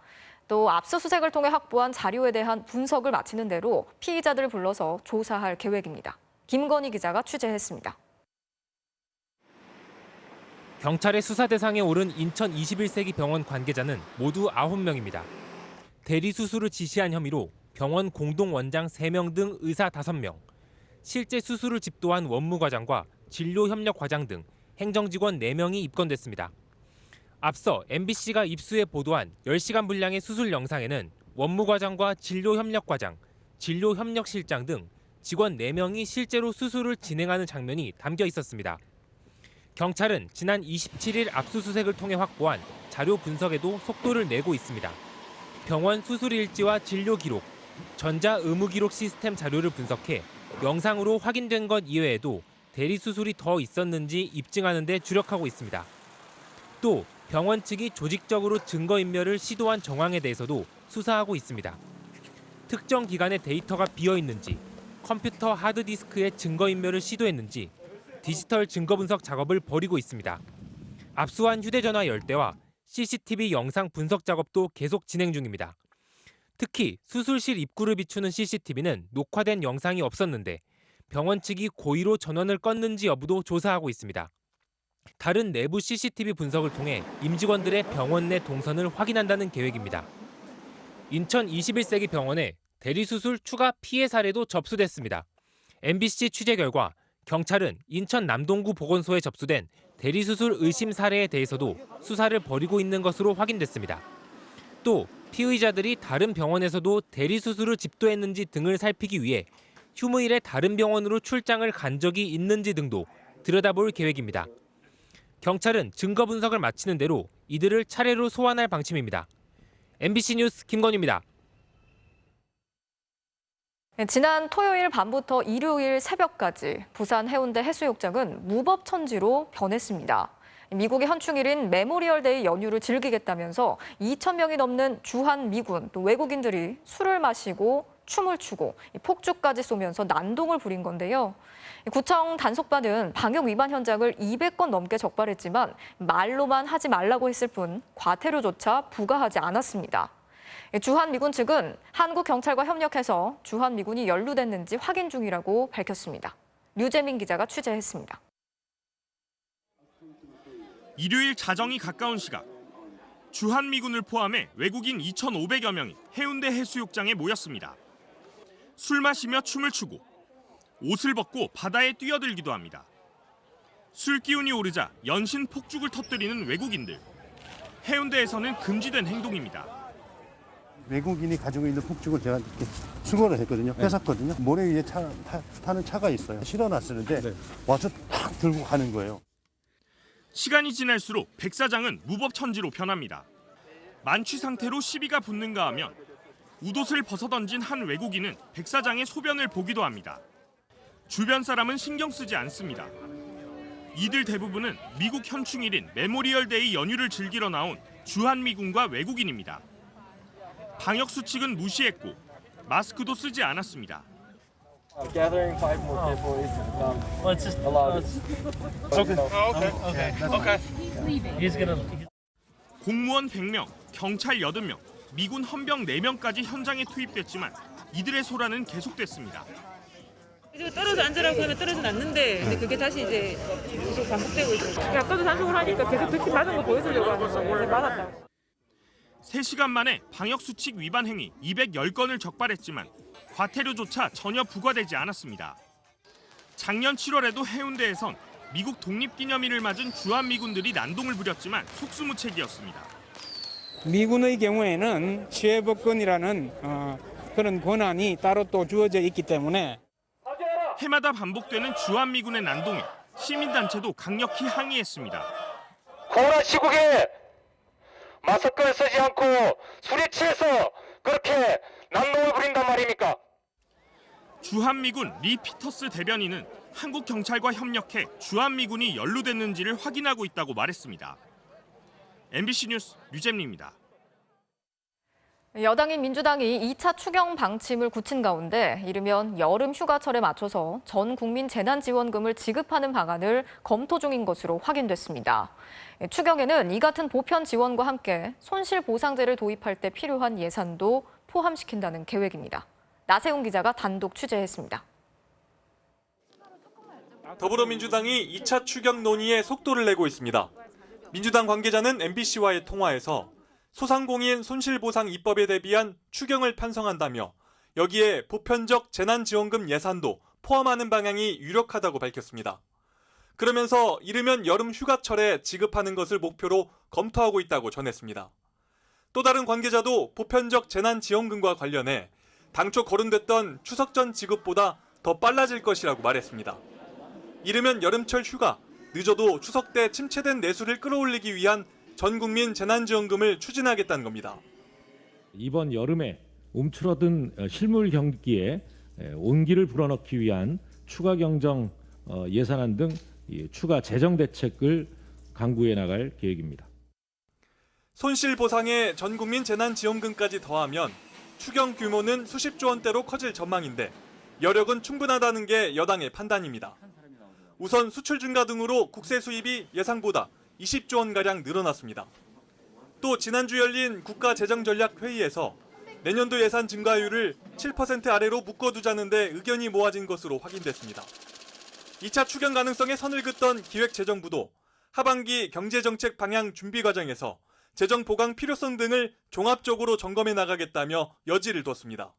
또 압수수색을 통해 확보한 자료에 대한 분석을 마치는 대로 피의자들을 불러서 조사할 계획입니다. 김건희 기자가 취재했습니다. 경찰의 수사 대상에 오른 인천 21세기 병원 관계자는 모두 9명입니다. 대리수술을 지시한 혐의로 병원 공동원장 3명 등 의사 5명, 실제 수술을 집도한 원무과장과 진료협력과장 등 행정직원 4명이 입건됐습니다. 앞서 MBC가 입수해 보도한 10시간 분량의 수술 영상에는 원무과장과 진료협력과장, 진료협력실장 등 직원 4명이 실제로 수술을 진행하는 장면이 담겨 있었습니다. 경찰은 지난 27일 압수수색을 통해 확보한 자료 분석에도 속도를 내고 있습니다. 병원 수술 일지와 진료 기록, 전자 의무 기록 시스템 자료를 분석해 영상으로 확인된 것 이외에도 대리수술이 더 있었는지 입증하는 데 주력하고 있습니다. 또 병원 측이 조직적으로 증거인멸을 시도한 정황에 대해서도 수사하고 있습니다. 특정 기관의 데이터가 비어있는지, 컴퓨터 하드디스크에 증거인멸을 시도했는지 디지털 증거 분석 작업을 벌이고 있습니다. 압수한 휴대전화 10대와 CCTV 영상 분석 작업도 계속 진행 중입니다. 특히 수술실 입구를 비추는 CCTV는 녹화된 영상이 없었는데 병원 측이 고의로 전원을 껐는지 여부도 조사하고 있습니다. 다른 내부 CCTV 분석을 통해 임직원들의 병원 내 동선을 확인한다는 계획입니다. 인천 21세기 병원에 대리수술 추가 피해 사례도 접수됐습니다. MBC 취재 결과 경찰은 인천 남동구 보건소에 접수된 대리수술 의심 사례에 대해서도 수사를 벌이고 있는 것으로 확인됐습니다. 또 피의자들이 다른 병원에서도 대리수술을 집도했는지 등을 살피기 위해 휴무일에 다른 병원으로 출장을 간 적이 있는지 등도 들여다볼 계획입니다. 경찰은 증거 분석을 마치는 대로 이들을 차례로 소환할 방침입니다. MBC 뉴스 김건희입니다. 지난 토요일 밤부터 일요일 새벽까지 부산 해운대 해수욕장은 무법천지로 변했습니다. 미국의 현충일인 메모리얼데이 연휴를 즐기겠다면서 2,000명이 넘는 주한미군, 또 외국인들이 술을 마시고 춤을 추고 폭죽까지 쏘면서 난동을 부린 건데요. 구청 단속반은 방역 위반 현장을 200건 넘게 적발했지만 말로만 하지 말라고 했을 뿐 과태료조차 부과하지 않았습니다. 주한미군 측은 한국경찰과 협력해서 주한미군이 연루됐는지 확인 중이라고 밝혔습니다. 류재민 기자가 취재했습니다. 일요일 자정이 가까운 시각, 주한미군을 포함해 외국인 2,500여 명이 해운대 해수욕장에 모였습니다. 술 마시며 춤을 추고 옷을 벗고 바다에 뛰어들기도 합니다. 술 기운이 오르자 연신 폭죽을 터뜨리는 외국인들. 해운대에서는 금지된 행동입니다. 외국인이 가지고 있는 폭죽을 제가 이렇게 수거를 했거든요. 뺏었거든요. 모래 위에 타는 차가 있어요. 실어놨었는데 와서 탁 들고 가는 거예요. 시간이 지날수록 백 사장은 무법천지로 변합니다. 만취 상태로 시비가 붙는가 하면 웃옷을 벗어던진 한 외국인은 백 사장의 소변을 보기도 합니다. 주변 사람은 신경 쓰지 않습니다. 이들 대부분은 미국 현충일인 메모리얼데이 연휴를 즐기러 나온 주한미군과 외국인입니다. 방역 수칙은 무시했고 마스크도 쓰지 않았습니다. Gathering 5 more people is let's just allow it. Okay. He's gonna. 공무원 100명, 경찰 80명, 미군 헌병 4명까지 현장에 투입됐지만 이들의 소란은 계속됐습니다. 떨어져 앉으라고 하면 떨어져 앉는데 근데 그게 다시 이제 계속 반복되고 있어요. 아까도 단속을 하니까 계속 백신 맞은 거 보여주려고 하는 거 원래 맞았다고. 3시간 만에 방역수칙 위반 행위 210건을 적발했지만 과태료조차 전혀 부과되지 않았습니다. 작년 7월에도 해운대에선 미국 독립기념일을 맞은 주한미군들이 난동을 부렸지만 속수무책이었습니다. 미군의 경우에는 취해법권이라는 그런 권한이 따로 또 주어져 있기 때문에 해마다 반복되는 주한미군의 난동에 시민단체도 강력히 항의했습니다. 코로나 시국에 마스크를 쓰지 않고 술에 취해서 그렇게 난동을 부린단 말입니까? 주한미군 리 피터스 대변인은 한국 경찰과 협력해 주한미군이 연루됐는지를 확인하고 있다고 말했습니다. MBC 뉴스 류잼리입니다. 여당인 민주당이 2차 추경 방침을 굳힌 가운데 이르면 여름 휴가철에 맞춰서 전 국민 재난지원금을 지급하는 방안을 검토 중인 것으로 확인됐습니다. 추경에는 이 같은 보편 지원과 함께 손실보상제를 도입할 때 필요한 예산도 포함시킨다는 계획입니다. 나세훈 기자가 단독 취재했습니다. 더불어민주당이 2차 추경 논의에 속도를 내고 있습니다. 민주당 관계자는 MBC와의 통화에서 소상공인 손실보상 입법에 대비한 추경을 편성한다며 여기에 보편적 재난지원금 예산도 포함하는 방향이 유력하다고 밝혔습니다. 그러면서 이르면 여름 휴가철에 지급하는 것을 목표로 검토하고 있다고 전했습니다. 또 다른 관계자도 보편적 재난지원금과 관련해 당초 거론됐던 추석 전 지급보다 더 빨라질 것이라고 말했습니다. 이르면 여름철 휴가, 늦어도 추석 때 침체된 내수를 끌어올리기 위한 전 국민 재난지원금을 추진하겠다는 겁니다. 이번 여름에 움츠러든 실물 경기에 온기를 불어넣기 위한 추가 경정 예산안 등 추가 재정 대책을 강구해 나갈 계획입니다. 손실보상에 전 국민 재난지원금까지 더하면 추경 규모는 수십조 원대로 커질 전망인데 여력은 충분하다는 게 여당의 판단입니다. 우선 수출 증가 등으로 국세 수입이 예상보다 20조 원가량 늘어났습니다. 또 지난주 열린 국가재정전략회의에서 내년도 예산 증가율을 7% 아래로 묶어두자는 데 의견이 모아진 것으로 확인됐습니다. 2차 추경 가능성에 선을 긋던 기획재정부도 하반기 경제정책 방향 준비 과정에서 재정 보강 필요성 등을 종합적으로 점검해 나가겠다며 여지를 뒀습니다.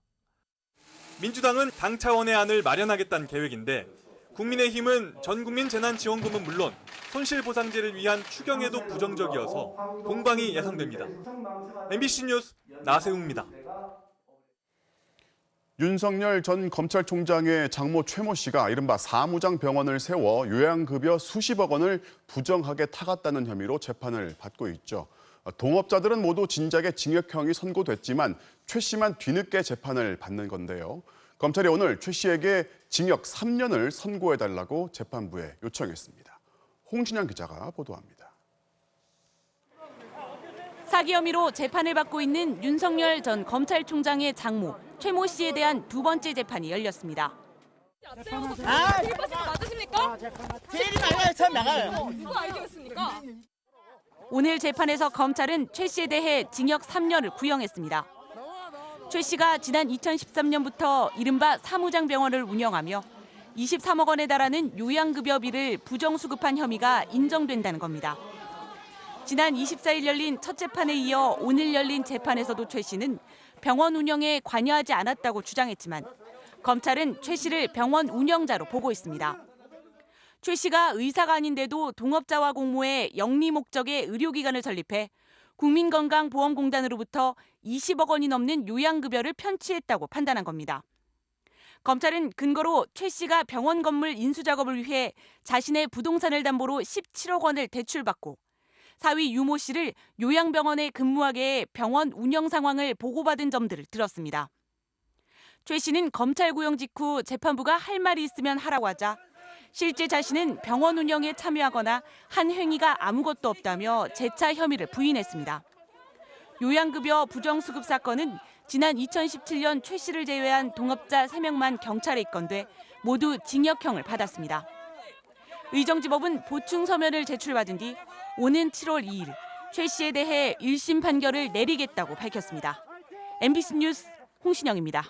민주당은 당 차원의 안을 마련하겠다는 계획인데 국민의힘은 전국민 재난지원금은 물론 손실보상제를 위한 추경에도 부정적이어서 공방이 예상됩니다. MBC 뉴스 나세웅입니다. 윤석열 전 검찰총장의 장모 최모 씨가 이른바 사무장 병원을 세워 요양급여 수십억 원을 부정하게 타갔다는 혐의로 재판을 받고 있죠. 동업자들은 모두 진작에 징역형이 선고됐지만 최 씨만 뒤늦게 재판을 받는 건데요. 검찰이 오늘 최 씨에게 징역 3년을 선고해달라고 재판부에 요청했습니다. 홍진영 기자가 보도합니다. 사기 혐의로 재판을 받고 있는 윤석열 전 검찰총장의 장모 최모 씨에 대한 두 번째 재판이 열렸습니다. 맞으십니까? 제일이 나가요. 참 나가요. 누구 아이디어였습니까? 오늘 재판에서 검찰은 최 씨에 대해 징역 3년을 구형했습니다. 최 씨가 지난 2013년부터 이른바 사무장 병원을 운영하며 23억 원에 달하는 요양급여비를 부정수급한 혐의가 인정된다는 겁니다. 지난 24일 열린 첫 재판에 이어 오늘 열린 재판에서도 최 씨는 병원 운영에 관여하지 않았다고 주장했지만 검찰은 최 씨를 병원 운영자로 보고 있습니다. 최 씨가 의사가 아닌데도 동업자와 공모해 영리 목적의 의료기관을 설립해 국민건강보험공단으로부터 20억 원이 넘는 요양급여를 편취했다고 판단한 겁니다. 검찰은 근거로 최 씨가 병원 건물 인수 작업을 위해 자신의 부동산을 담보로 17억 원을 대출받고 사위 유모 씨를 요양병원에 근무하게 해 병원 운영 상황을 보고받은 점들을 들었습니다. 최 씨는 검찰 구형 직후 재판부가 할 말이 있으면 하라고 하자 실제 자신은 병원 운영에 참여하거나 한 행위가 아무것도 없다며 재차 혐의를 부인했습니다. 요양급여 부정수급 사건은 지난 2017년 최 씨를 제외한 동업자 3명만 경찰에 입건돼 모두 징역형을 받았습니다. 의정지법은 보충 서면을 제출받은 뒤 오는 7월 2일 최 씨에 대해 1심 판결을 내리겠다고 밝혔습니다. MBC 뉴스 홍신영입니다.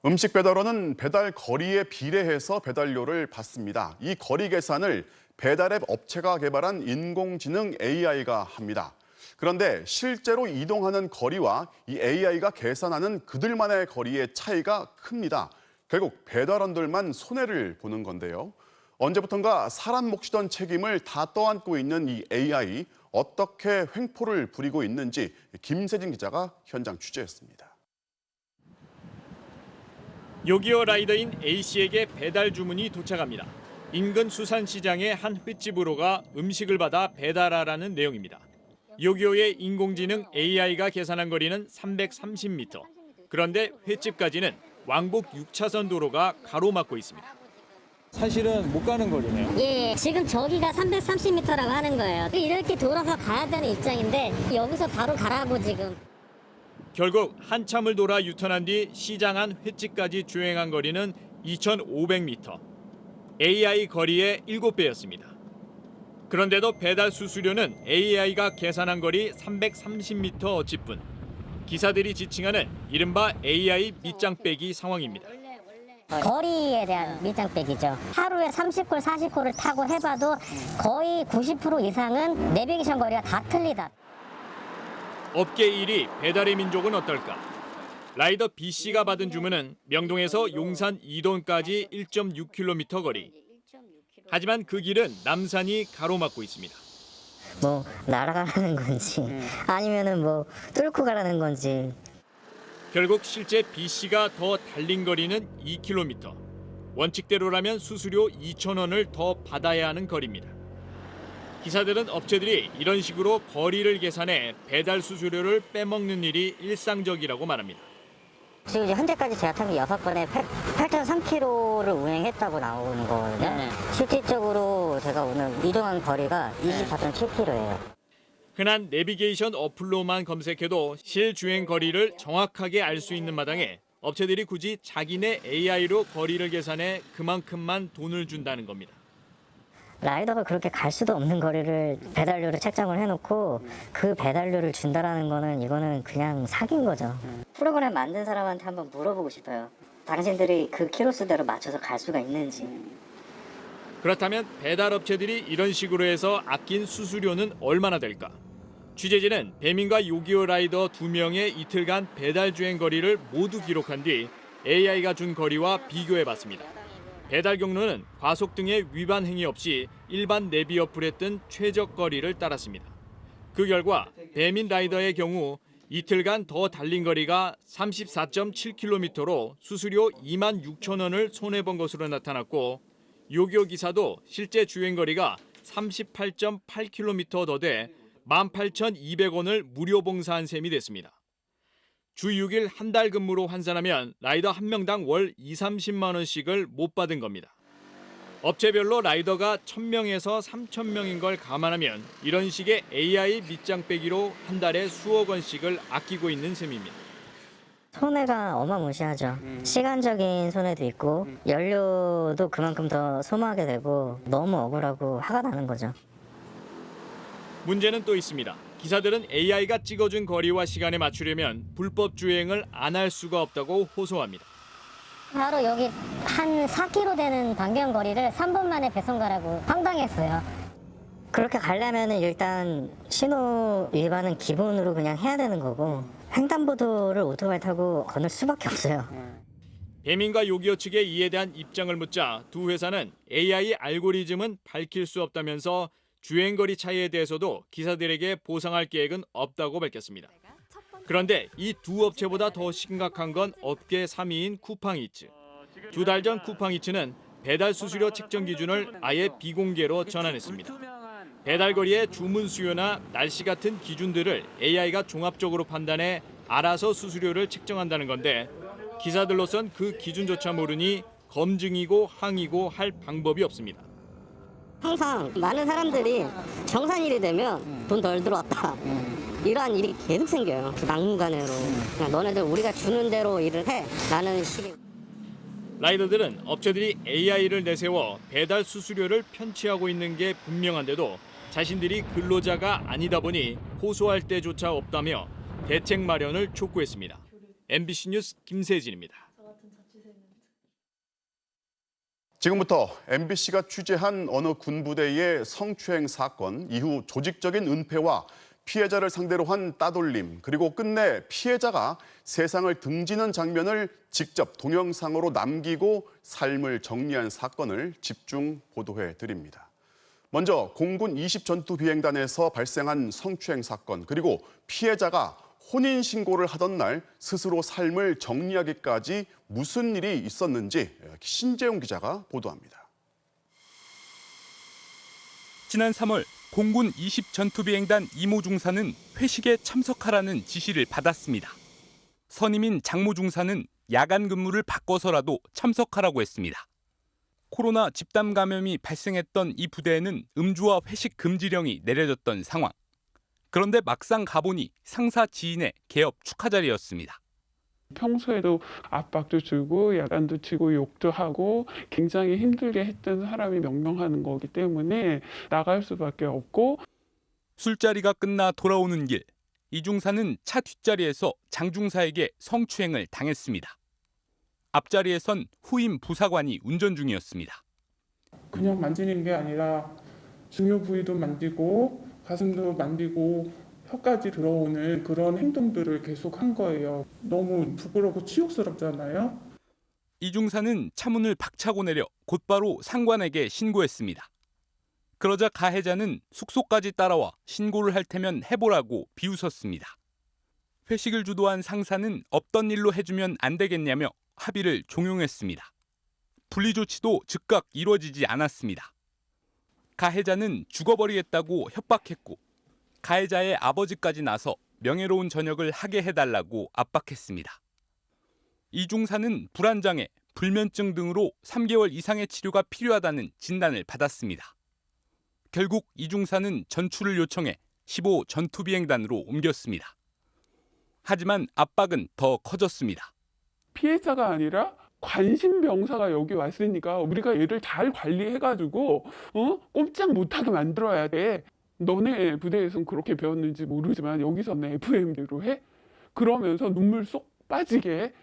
음식 배달원은 배달 거리에 비례해서 배달료를 받습니다. 이 거리 계산을 배달앱 업체가 개발한 인공지능 AI가 합니다. 그런데 실제로 이동하는 거리와 이 AI가 계산하는 그들만의 거리의 차이가 큽니다. 결국 배달원들만 손해를 보는 건데요. 언제부턴가 사람 몫이던 책임을 다 떠안고 있는 이 AI, 어떻게 횡포를 부리고 있는지 김세진 기자가 현장 취재했습니다. 요기요 라이더인 A씨에게 배달 주문이 도착합니다. 인근 수산시장의 한 횟집으로 가 음식을 받아 배달하라는 내용입니다. 요기요의 인공지능 AI가 계산한 거리는 330m. 그런데 횟집까지는 왕복 6차선 도로가 가로막고 있습니다. 사실은 못 가는 거리네요. 예, 지금 저기가 330m라고 하는 거예요. 이렇게 돌아서 가야 되는 입장인데 여기서 바로 가라고 지금. 결국 한참을 돌아 유턴한 뒤 시장 안 횟집까지 주행한 거리는 2,500m. AI 거리의 7배였습니다. 그런데도 배달 수수료는 AI가 계산한 거리 330m 어치뿐. 기사들이 지칭하는 이른바 AI 밑장 빼기 상황입니다. 거리에 대한 밑장 빼기죠. 하루에 30콜, 40콜을 타고 해봐도 거의 90% 이상은 내비게이션 거리가 다 틀리다. 업계 1위 배달의 민족은 어떨까? 라이더 B씨가 받은 주문은 명동에서 용산 이돈까지 1.6km 거리. 하지만 그 길은 남산이 가로막고 있습니다. 뭐 날아가라는 건지 아니면은 뭐 뚫고 가라는 건지. 결국 실제 B씨가 더 달린 거리는 2km. 원칙대로라면 수수료 2,000원을 더 받아야 하는 거리입니다. 기사들은 업체들이 이런 식으로 거리를 계산해 배달 수수료를 빼먹는 일이 일상적이라고 말합니다. 지금 이제 현재까지 제가 탄 게 6번에 8.3km를 운행했다고 나오는 거거든요. 실질적으로 제가 오늘 이동한 거리가 24.7km예요. 흔한 내비게이션 어플로만 검색해도 실주행 거리를 정확하게 알 수 있는 마당에 업체들이 굳이 자기네 AI로 거리를 계산해 그만큼만 돈을 준다는 겁니다. 라이더가 그렇게 갈 수도 없는 거리를 배달료를 책정을 해놓고 그 배달료를 준다라는 거는 이거는 그냥 사기인 거죠. 프로그램 만든 사람한테 한번 물어보고 싶어요. 당신들이 그 키로수대로 맞춰서 갈 수가 있는지. 그렇다면 배달업체들이 이런 식으로 해서 아낀 수수료는 얼마나 될까? 취재진은 배민과 요기요 라이더 2명의 이틀간 배달 주행 거리를 모두 기록한 뒤 AI가 준 거리와 비교해봤습니다. 배달 경로는 과속 등의 위반 행위 없이 일반 내비 어플에 뜬 최적 거리를 따랐습니다. 그 결과 배민 라이더의 경우 이틀간 더 달린 거리가 34.7km로 수수료 26,000원을 손해본 것으로 나타났고 요기요 기사도 실제 주행 거리가 38.8km 더 돼 18,200원을 무료 봉사한 셈이 됐습니다. 주 6일 한 달 근무로 환산하면 라이더 한 명당 월 20-30만 원씩을 못 받은 겁니다. 업체별로 라이더가 1,000명에서 3,000명인 걸 감안하면 이런 식의 AI 밑장 빼기로 한 달에 수억 원씩을 아끼고 있는 셈입니다. 손해가 어마무시하죠. 시간적인 손해도 있고 연료도 그만큼 더 소모하게 되고 너무 억울하고 화가 나는 거죠. 문제는 또 있습니다. 기사들은 AI가 찍어준 거리와 시간에 맞추려면 불법 주행을 안 할 수가 없다고 호소합니다. 바로 여기 한 4km 되는 반경 거리를 3분 만에 배송 가라고 황당했어요. 그렇게 가려면 일단 신호 위반은 기본으로 그냥 해야 되는 거고 횡단보도를 오토바이 타고 건널 수밖에 없어요. 배민과 요기요 측에 이에 대한 입장을 묻자 두 회사는 AI 알고리즘은 밝힐 수 없다면서 주행거리 차이에 대해서도 기사들에게 보상할 계획은 없다고 밝혔습니다. 그런데 이 두 업체보다 더 심각한 건 업계 3위인 쿠팡이츠. 2달 전 쿠팡이츠는 배달 수수료 책정 기준을 아예 비공개로 전환했습니다. 배달거리의 주문 수요나 날씨 같은 기준들을 AI가 종합적으로 판단해 알아서 수수료를 책정한다는 건데 기사들로선 그 기준조차 모르니 검증이고 항의고 할 방법이 없습니다. 항상 많은 사람들이 정산일이 되면 돈 덜 들어왔다. 이러한 일이 계속 생겨요. 막무가내로. 그냥 너네들 우리가 주는 대로 일을 해. 라는 식의. 라이더들은 업체들이 AI를 내세워 배달 수수료를 편취하고 있는 게 분명한데도 자신들이 근로자가 아니다 보니 호소할 때조차 없다며 대책 마련을 촉구했습니다. MBC 뉴스 김세진입니다. 지금부터 MBC가 취재한 어느 군부대의 성추행 사건, 이후 조직적인 은폐와 피해자를 상대로 한 따돌림, 그리고 끝내 피해자가 세상을 등지는 장면을 직접 동영상으로 남기고 삶을 정리한 사건을 집중 보도해 드립니다. 먼저 공군 20전투비행단에서 발생한 성추행 사건, 그리고 피해자가 혼인신고를 하던 날 스스로 삶을 정리하기까지 무슨 일이 있었는지 신재용 기자가 보도합니다. 지난 3월 공군 20전투비행단 이모 중사는 회식에 참석하라는 지시를 받았습니다. 선임인 장모 중사는 야간 근무를 바꿔서라도 참석하라고 했습니다. 코로나 집단 감염이 발생했던 이 부대에는 음주와 회식 금지령이 내려졌던 상황. 그런데 막상 가보니 상사 지인의 개업 축하 자리였습니다. 평소에도 압박도 주고 야단도 치고 욕도 하고 굉장히 힘들게 했던 사람이 명명하는 거기 때문에 나갈 수밖에 없고. 술자리가 끝나 돌아오는 길, 이 중사는 차 뒷자리에서 장 중사에게 성추행을 당했습니다. 앞자리에선 후임 부사관이 운전 중이었습니다. 그냥 만지는 게 아니라 중요 부위도 만지고 가슴도 만지고 혀까지 들어오는 그런 행동들을 계속 한 거예요. 너무 부끄럽고 치욕스럽잖아요. 이 중사는 차문을 박차고 내려 곧바로 상관에게 신고했습니다. 그러자 가해자는 숙소까지 따라와 신고를 할 테면 해보라고 비웃었습니다. 회식을 주도한 상사는 없던 일로 해주면 안 되겠냐며 합의를 종용했습니다. 분리 조치도 즉각 이루어지지 않았습니다. 가해자는 죽어버리겠다고 협박했고 가해자의 아버지까지 나서 명예로운 전역을 하게 해달라고 압박했습니다. 이 중사는 불안장애, 불면증 등으로 3개월 이상의 치료가 필요하다는 진단을 받았습니다. 결국 이 중사는 전출을 요청해 15 전투비행단으로 옮겼습니다. 하지만 압박은 더 커졌습니다. 피해자가 아니라 관심병사가 여기 왔으니까 우리가 얘를 잘 관리해가지고 꼼짝 못하게 만들어야 돼. 너네 부대에서는 그렇게 배웠는지 모르지만 여기서는 FM대로 해? 그러면서 눈물 쏙 빠지게.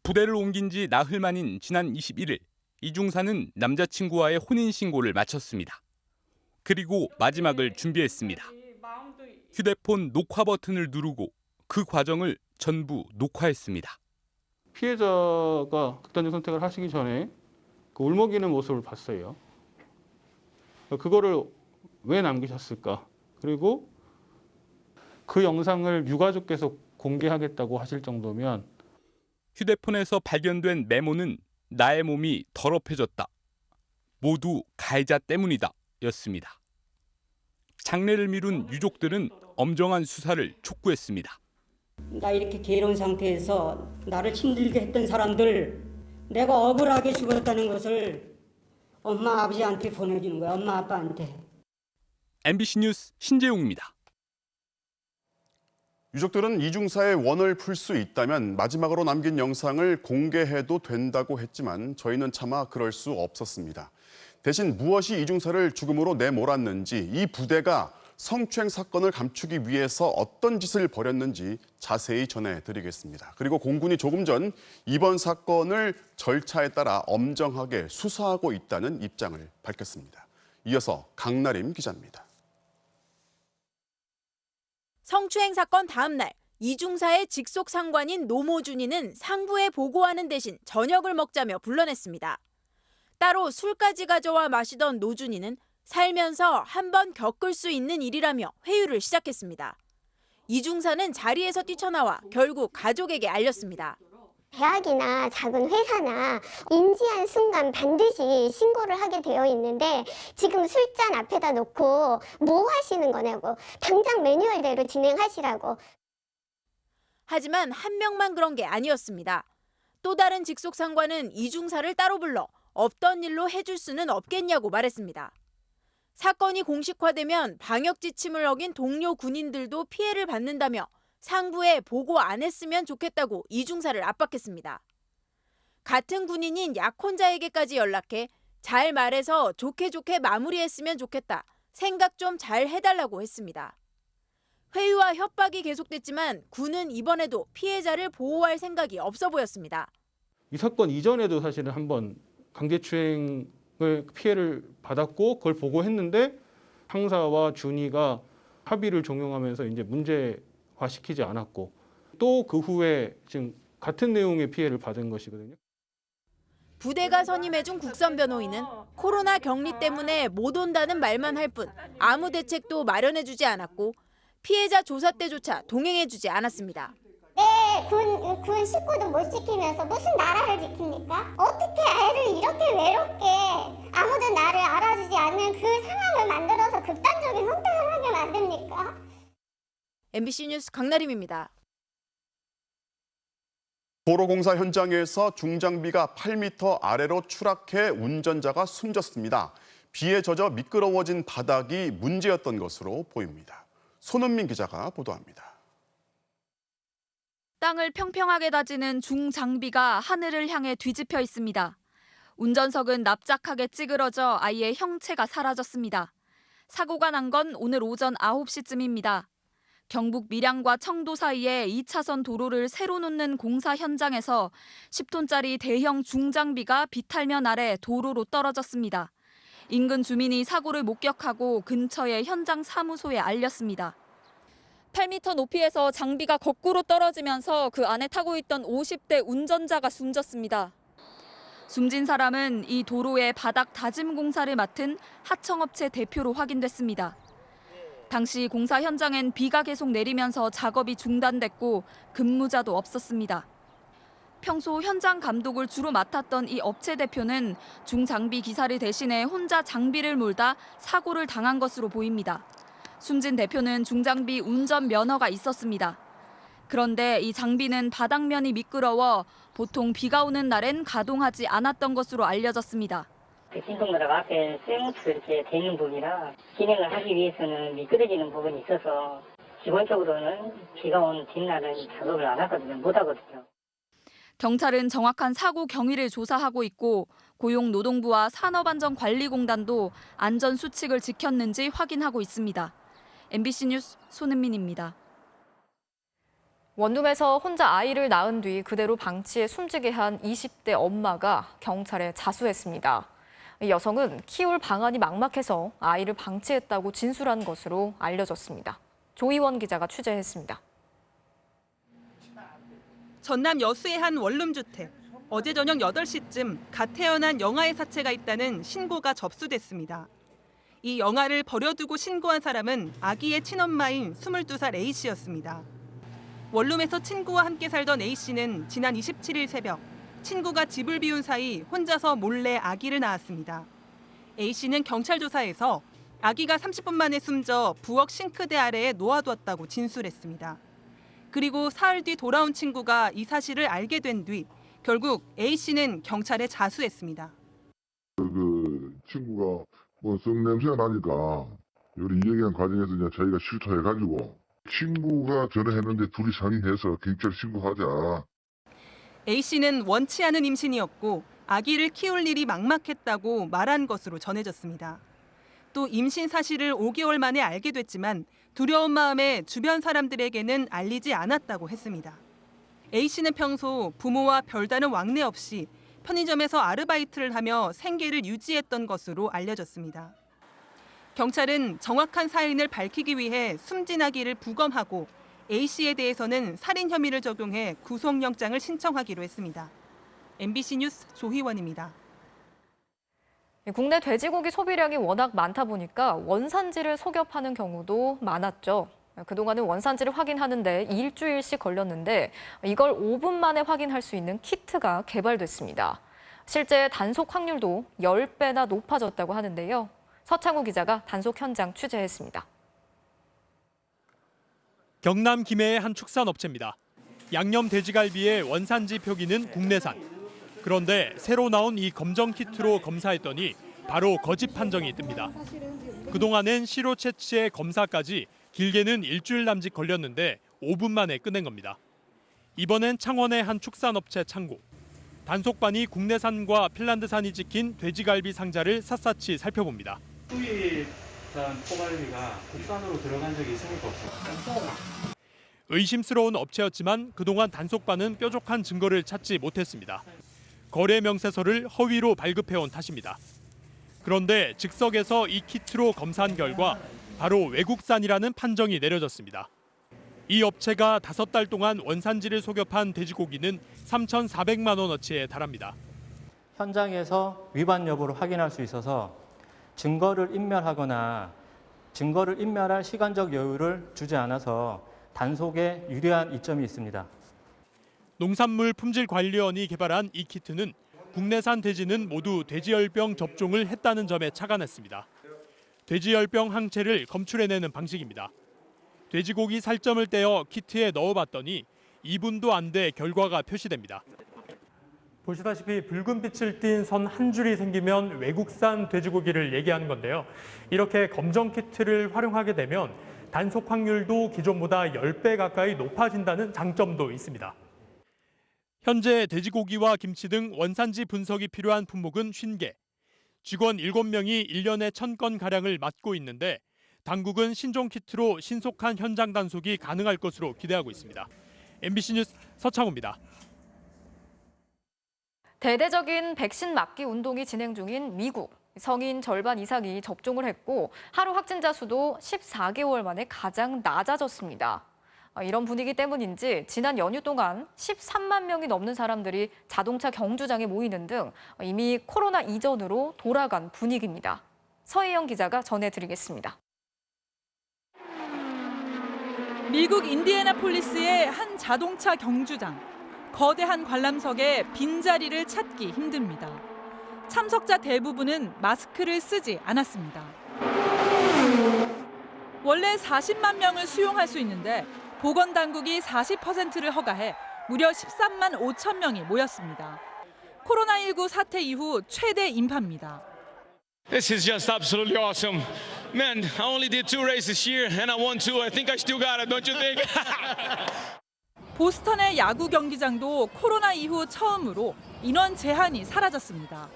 부대를 옮긴 지 나흘 만인 지난 21일, 이 중사는 남자친구와의 혼인신고를 마쳤습니다. 그리고 마지막을 준비했습니다. 휴대폰 녹화 버튼을 누르고 그 과정을 전부 녹화했습니다. 피해자가 극단적 선택을 하시기 전에 그 울먹이는 모습을 봤어요. 그거를 왜 남기셨을까? 그리고 그 영상을 유가족께서 공개하겠다고 하실 정도면. 휴대폰에서 발견된 메모는 나의 몸이 더럽혀졌다. 모두 가해자 때문이다. 였습니다. 장례를 미룬 유족들은 엄정한 수사를 촉구했습니다. 나 이렇게 괴로운 상태에서 나를 힘들게 했던 사람들, 내가 억울하게 죽었다는 것을 엄마 아버지한테 보내주는 거야. 엄마 아빠한테. MBC 뉴스 신재용입니다. 유족들은 이 중사의 원을 풀 수 있다면 마지막으로 남긴 영상을 공개해도 된다고 했지만 저희는 차마 그럴 수 없었습니다. 대신 무엇이 이 중사를 죽음으로 내몰았는지, 이 부대가 성추행 사건을 감추기 위해서 어떤 짓을 벌였는지 자세히 전해드리겠습니다. 그리고 공군이 조금 전 이번 사건을 절차에 따라 엄정하게 수사하고 있다는 입장을 밝혔습니다. 이어서 강나림 기자입니다. 성추행 사건 다음 날 이중사의 직속 상관인 노모준이는 상부에 보고하는 대신 저녁을 먹자며 불러냈습니다. 따로 술까지 가져와 마시던 노준이는 살면서 한 번 겪을 수 있는 일이라며 회유를 시작했습니다. 이 중사는 자리에서 뛰쳐나와 결국 가족에게 알렸습니다. 대학이나 작은 회사나 인지한 순간 반드시 신고를 하게 되어 있는데 지금 술잔 앞에다 놓고 뭐 하시는 거냐고, 당장 매뉴얼대로 진행하시라고. 하지만 한 명만 그런 게 아니었습니다. 또 다른 직속 상관은 이 중사를 따로 불러 없던 일로 해줄 수는 없겠냐고 말했습니다. 사건이 공식화되면 방역 지침을 어긴 동료 군인들도 피해를 받는다며 상부에 보고 안 했으면 좋겠다고 이 중사를 압박했습니다. 같은 군인인 약혼자에게까지 연락해 잘 말해서 좋게 마무리했으면 좋겠다, 생각 좀 잘 해달라고 했습니다. 회유와 협박이 계속됐지만 군은 이번에도 피해자를 보호할 생각이 없어 보였습니다. 이 사건 이전에도 사실은 한번 강제추행을 피해를 받았고 그걸 보고했는데 상사와 준이가 합의를 종용하면서 이제 문제화시키지 않았고 또 그 후에 지금 같은 내용의 피해를 받은 것이거든요. 부대가 선임해준 국선 변호인은 코로나 격리 때문에 못 온다는 말만 할 뿐 아무 대책도 마련해주지 않았고 피해자 조사 때조차 동행해주지 않았습니다. 군 식구도 못 지키면서 무슨 나라를 지킵니까? 어떻게 애를 이렇게 외롭게 아무도 나를 알아주지 않는 그 상황을 만들어서 극단적인 선택을 하게 만듭니까? MBC 뉴스 강나림입니다. 도로공사 현장에서 중장비가 8m 아래로 추락해 운전자가 숨졌습니다. 비에 젖어 미끄러워진 바닥이 문제였던 것으로 보입니다. 손은민 기자가 보도합니다. 땅을 평평하게 다지는 중장비가 하늘을 향해 뒤집혀 있습니다. 운전석은 납작하게 찌그러져 아예 형체가 사라졌습니다. 사고가 난 건 오늘 오전 9시쯤입니다. 경북 밀양과 청도 사이에 2차선 도로를 새로 놓는 공사 현장에서 10톤짜리 대형 중장비가 비탈면 아래 도로로 떨어졌습니다. 인근 주민이 사고를 목격하고 근처의 현장 사무소에 알렸습니다. 8m 높이에서 장비가 거꾸로 떨어지면서 그 안에 타고 있던 50대 운전자가 숨졌습니다. 숨진 사람은 이 도로의 바닥 다짐 공사를 맡은 하청업체 대표로 확인됐습니다. 당시 공사 현장엔 비가 계속 내리면서 작업이 중단됐고 근무자도 없었습니다. 평소 현장 감독을 주로 맡았던 이 업체 대표는 중장비 기사를 대신해 혼자 장비를 몰다 사고를 당한 것으로 보입니다. 숨진 대표는 중장비 운전 면허가 있었습니다. 그런데 이 장비는 바닥면이 미끄러워 보통 비가 오는 날엔 가동하지 않았던 것으로 알려졌습니다. 진동마다 앞에 쇠모트 이렇게 돼 있는 부분이라 진행을 하기 위해서는 미끄러지는 부분이 있어서 기본적으로는 비가 온 뒷날은 작업을 안 하거든요. 못 하거든요. 경찰은 정확한 사고 경위를 조사하고 있고 고용노동부와 산업안전관리공단도 안전 수칙을 지켰는지 확인하고 있습니다. MBC 뉴스 손은민입니다. 원룸에서 혼자 아이를 낳은 뒤 그대로 방치해 숨지게 한 20대 엄마가 경찰에 자수했습니다. 이 여성은 키울 방안이 막막해서 아이를 방치했다고 진술한 것으로 알려졌습니다. 조희원 기자가 취재했습니다. 전남 여수의 한 원룸주택. 어제 저녁 8시쯤 갓 태어난 영아의 사체가 있다는 신고가 접수됐습니다. 이 영아를 버려두고 신고한 사람은 아기의 친엄마인 22살 A씨였습니다. 원룸에서 친구와 함께 살던 A씨는 지난 27일 새벽 친구가 집을 비운 사이 혼자서 몰래 아기를 낳았습니다. A씨는 경찰 조사에서 아기가 30분 만에 숨져 부엌 싱크대 아래에 놓아두었다고 진술했습니다. 그리고 사흘 뒤 돌아온 친구가 이 사실을 알게 된 뒤 결국 A씨는 경찰에 자수했습니다. 그 친구가 성냄새가 나니까 우리 얘기한 과정에서 이제 저희가 실토해가지고 친구가 전화했는데 둘이 상의해서 경찰 신고하자. A씨는 원치 않은 임신이었고 아기를 키울 일이 막막했다고 말한 것으로 전해졌습니다. 또 임신 사실을 5개월 만에 알게 됐지만 두려운 마음에 주변 사람들에게는 알리지 않았다고 했습니다. A씨는 평소 부모와 별다른 왕래 없이 편의점에서 아르바이트를 하며 생계를 유지했던 것으로 알려졌습니다. 경찰은 정확한 사인을 밝히기 위해 숨진 아기를 부검하고 A씨에 대해서는 살인 혐의를 적용해 구속영장을 신청하기로 했습니다. MBC 뉴스 조희원입니다. 국내 돼지고기 소비량이 워낙 많다 보니까 원산지를 속여 파는 경우도 많았죠. 그동안은 원산지를 확인하는데 일주일씩 걸렸는데 이걸 5분 만에 확인할 수 있는 키트가 개발됐습니다. 실제 단속 확률도 10배나 높아졌다고 하는데요. 서창우 기자가 단속 현장 취재했습니다. 경남 김해의 한 축산업체입니다. 양념 돼지갈비의 원산지 표기는 국내산. 그런데 새로 나온 이 검정 키트로 검사했더니 바로 거짓 판정이 뜹니다. 그동안엔 시료 채취의 검사까지 길게는 일주일 남짓 걸렸는데 5분 만에 끝낸 겁니다. 이번엔 창원의 한 축산업체 창고. 단속반이 국내산과 핀란드산이 찍힌 돼지갈비 상자를 샅샅이 살펴봅니다. 수입산 포갈비가 국산으로 들어간 적이 있습니까 없습니까? 의심스러운 업체였지만 그동안 단속반은 뾰족한 증거를 찾지 못했습니다. 거래 명세서를 허위로 발급해온 탓입니다. 그런데 즉석에서 이 키트로 검사한 결과 바로 외국산이라는 판정이 내려졌습니다. 이 업체가 5달 동안 원산지를 속여 판 돼지고기는 3,400만 원어치에 달합니다. 현장에서 위반 여부를 확인할 수 있어서 증거를 인멸하거나 증거를 인멸할 시간적 여유를 주지 않아서 단속에 유리한 이점이 있습니다. 농산물 품질관리원이 개발한 이 키트는 국내산 돼지는 모두 돼지열병 접종을 했다는 점에 착안했습니다. 돼지열병 항체를 검출해내는 방식입니다. 돼지고기 살점을 떼어 키트에 넣어봤더니 2분도 안 돼 결과가 표시됩니다. 보시다시피 붉은 빛을 띤 선 한 줄이 생기면 외국산 돼지고기를 얘기하는 건데요. 이렇게 검정 키트를 활용하게 되면 단속 확률도 기존보다 10배 가까이 높아진다는 장점도 있습니다. 현재 돼지고기와 김치 등 원산지 분석이 필요한 품목은 50개. 직원 7명이 1년에 1,000건가량을 맡고 있는데 당국은 신종 키트로 신속한 현장 단속이 가능할 것으로 기대하고 있습니다. MBC 뉴스 서창우입니다. 대대적인 백신 맞기 운동이 진행 중인 미국. 성인 절반 이상이 접종을 했고 하루 확진자 수도 14개월 만에 가장 낮아졌습니다. 이런 분위기 때문인지 지난 연휴 동안 13만 명이 넘는 사람들이 자동차 경주장에 모이는 등 이미 코로나 이전으로 돌아간 분위기입니다. 서혜영 기자가 전해드리겠습니다. 미국 인디애나폴리스의 한 자동차 경주장. 거대한 관람석에 빈자리를 찾기 힘듭니다. 참석자 대부분은 마스크를 쓰지 않았습니다. 원래 40만 명을 수용할 수 있는데 보건당국이 40%를 허가해 무려 13만 5천 명이 모였습니다. 코로나19 사태 이후 최대 인파입니다. This is just absolutely awesome. Man, I only did 2 races this year and I won 2. I think I still got it, don't you think? 보스턴의 야구 경기장도 코로나 이후 처음으로 인원 제한이 사라졌습니다.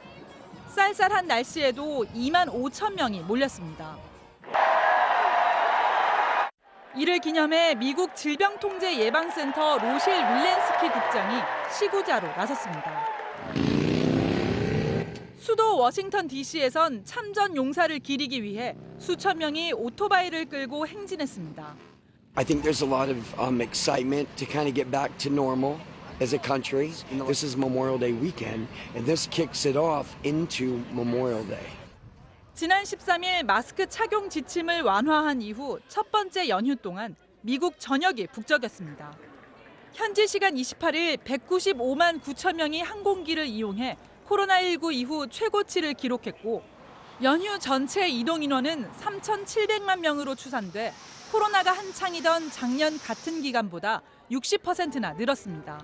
쌀쌀한 날씨에도 2만 5천 명이 몰렸습니다. 이를 기념해 미국 질병통제예방센터 로실 윌렌스키 국장이 시구자로 나섰습니다. 수도 워싱턴 DC에선 참전 용사를 기리기 위해 수천 명이 오토바이를 끌고 행진했습니다. I think there's a lot of excitement to kind of get back to normal as a country. This is Memorial Day weekend, and this kicks it off into Memorial Day. 지난 13일 마스크 착용 지침을 완화한 이후 첫 번째 연휴 동안 미국 전역이 북적였습니다. 현지 시간 28일 195만 9천 명이 항공기를 이용해 코로나19 이후 최고치를 기록했고 연휴 전체 이동 인원은 3,700만 명으로 추산돼 코로나가 한창이던 작년 같은 기간보다 60%나 늘었습니다.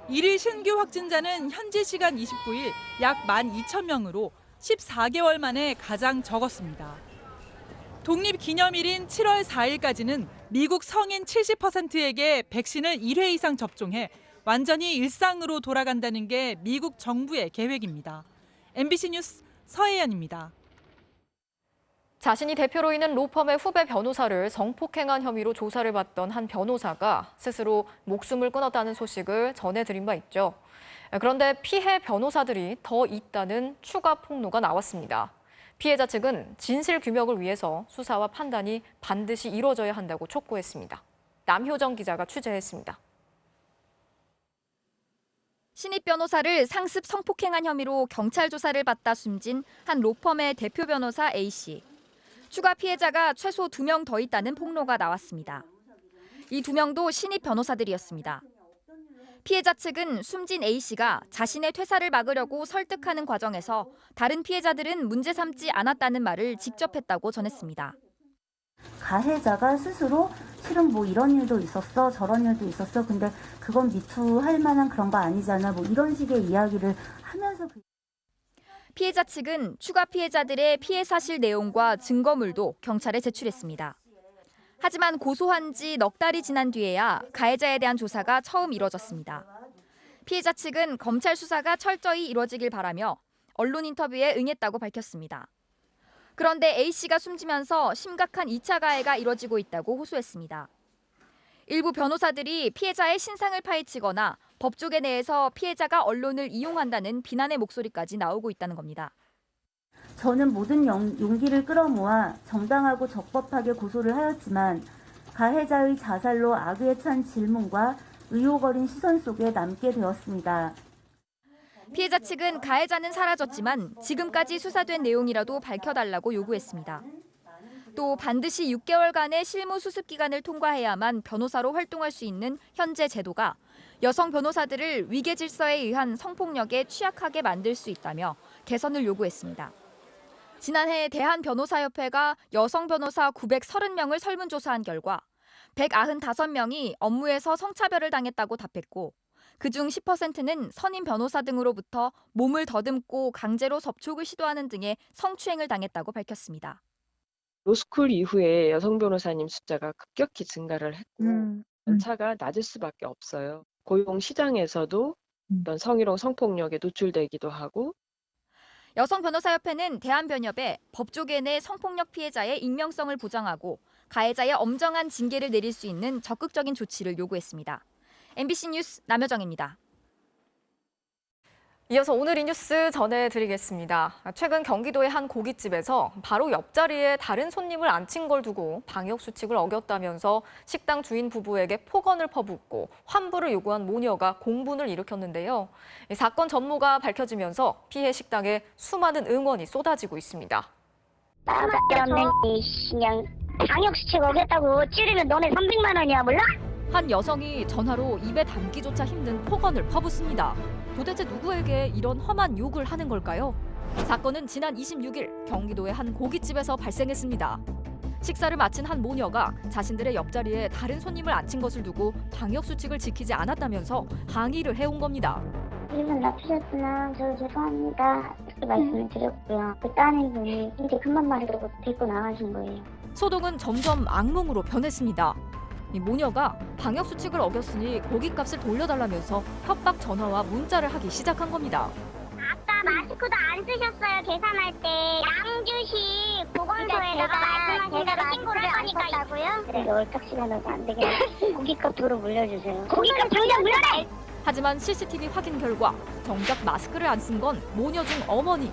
1일 신규 확진자는 현지 시간 29일 약 12,000명으로 14개월 만에 가장 적었습니다. 독립기념일인 7월 4일까지는 미국 성인 70%에게 백신을 1회 이상 접종해 완전히 일상으로 돌아간다는 게 미국 정부의 계획입니다. MBC 뉴스 서혜연입니다. 자신이 대표로 있는 로펌의 후배 변호사를 성폭행한 혐의로 조사를 받던 한 변호사가 스스로 목숨을 끊었다는 소식을 전해드린 바 있죠. 그런데 피해 변호사들이 더 있다는 추가 폭로가 나왔습니다. 피해자 측은 진실 규명을 위해서 수사와 판단이 반드시 이루어져야 한다고 촉구했습니다. 남효정 기자가 취재했습니다. 신입 변호사를 상습 성폭행한 혐의로 경찰 조사를 받다 숨진 한 로펌의 대표 변호사 A씨. 추가 피해자가 최소 2명 더 있다는 폭로가 나왔습니다. 이 2명도 신입 변호사들이었습니다. 피해자 측은 숨진 A씨가 자신의 퇴사를 막으려고 설득하는 과정에서 다른 피해자들은 문제 삼지 않았다는 말을 직접 했다고 전했습니다. 가해자가 스스로 실은 뭐 이런 일도 있었어, 저런 일도 있었어. 근데 그건 미투 할 만한 그런 거 아니잖아. 뭐 이런 식의 이야기를 하면서 피해자 측은 추가 피해자들의 피해 사실 내용과 증거물도 경찰에 제출했습니다. 하지만 고소한 지 넉 달이 지난 뒤에야 가해자에 대한 조사가 처음 이뤄졌습니다. 피해자 측은 검찰 수사가 철저히 이뤄지길 바라며 언론 인터뷰에 응했다고 밝혔습니다. 그런데 A씨가 숨지면서 심각한 2차 가해가 이뤄지고 있다고 호소했습니다. 일부 변호사들이 피해자의 신상을 파헤치거나 법조계 내에서 피해자가 언론을 이용한다는 비난의 목소리까지 나오고 있다는 겁니다. 저는 모든 용기를 끌어모아 정당하고 적법하게 고소를 하였지만 가해자의 자살로 악의에 찬 질문과 의혹 어린 시선 속에 남게 되었습니다. 피해자 측은 가해자는 사라졌지만 지금까지 수사된 내용이라도 밝혀달라고 요구했습니다. 또 반드시 6개월간의 실무 수습 기간을 통과해야만 변호사로 활동할 수 있는 현재 제도가 여성 변호사들을 위계 질서에 의한 성폭력에 취약하게 만들 수 있다며 개선을 요구했습니다. 지난해 대한변호사협회가 여성 변호사 930명을 설문조사한 결과 195명이 업무에서 성차별을 당했다고 답했고 그중 10%는 선임 변호사 등으로부터 몸을 더듬고 강제로 접촉을 시도하는 등의 성추행을 당했다고 밝혔습니다. 로스쿨 이후에 여성 변호사님 숫자가 급격히 증가를 했고 연차가 낮을 수밖에 없어요. 고용 시장에서도 어떤 성희롱 성폭력에 노출되기도 하고 여성 변호사협회는 대한변협에 법조계 내 성폭력 피해자의 익명성을 보장하고 가해자의 엄정한 징계를 내릴 수 있는 적극적인 조치를 요구했습니다. MBC 뉴스 남여정입니다. 이어서 오늘 이 뉴스 전해드리겠습니다. 최근 경기도의 한 고깃집에서 바로 옆자리에 다른 손님을 앉힌 걸 두고 방역수칙을 어겼다면서 식당 주인 부부에게 폭언을 퍼붓고 환불을 요구한 모녀가 공분을 일으켰는데요. 이 사건 전모가 밝혀지면서 피해 식당에 수많은 응원이 쏟아지고 있습니다. 그냥 방역수칙 어겼다고 찌르면 너네 300만 원이야 몰라? 한 여성이 전화로 입에 담기조차 힘든 폭언을 퍼붓습니다. 도대체 누구에게 이런 험한 욕을 하는 걸까요? 사건은 지난 26일 경기도의 한 고깃집에서 발생했습니다. 식사를 마친 한 모녀가 자신들의 옆자리에 다른 손님을 앉힌 것을 두고 방역수칙을 지키지 않았다면서 항의를 해온 겁니다. 기분 나쁘셨구나. 저 죄송합니다. 이렇게 말씀을 드렸고요. 그 따님 분이 이제 그만 말이라고 데리고 나가신 거예요. 소동은 점점 악몽으로 변했습니다. 이 모녀가 방역수칙을 어겼으니 고깃값을 돌려달라면서 협박 전화와 문자를 하기 시작한 겁니다. 아까 마스크도 안 쓰셨어요. 계산할 때 양주시 보건소에다가 말씀하신 대로 신고를 할 거니까요. 그래 월딱시간도 안 되게 고깃값 도로 물려주세요. 고깃값 당장 물려라! 하지만 CCTV 확인 결과 정작 마스크를 안 쓴 건 모녀 중 어머니.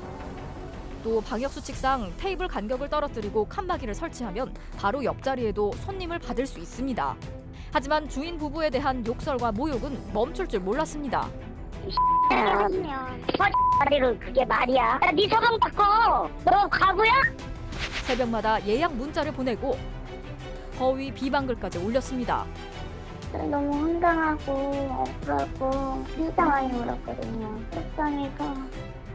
또 방역수칙상 테이블 간격을 떨어뜨리고 칸막이를 설치하면 바로 옆자리에도 손님을 받을 수 있습니다. 하지만 주인 부부에 대한 욕설과 모욕은 멈출 줄 몰랐습니다. 허리를 그게 말이야. 네 서방 바꿔. 너 가구야? 새벽마다 예약 문자를 보내고 허위 비방글까지 올렸습니다. 너무 황당하고 억울하고 진짜 많이 울었거든요. 속상해서.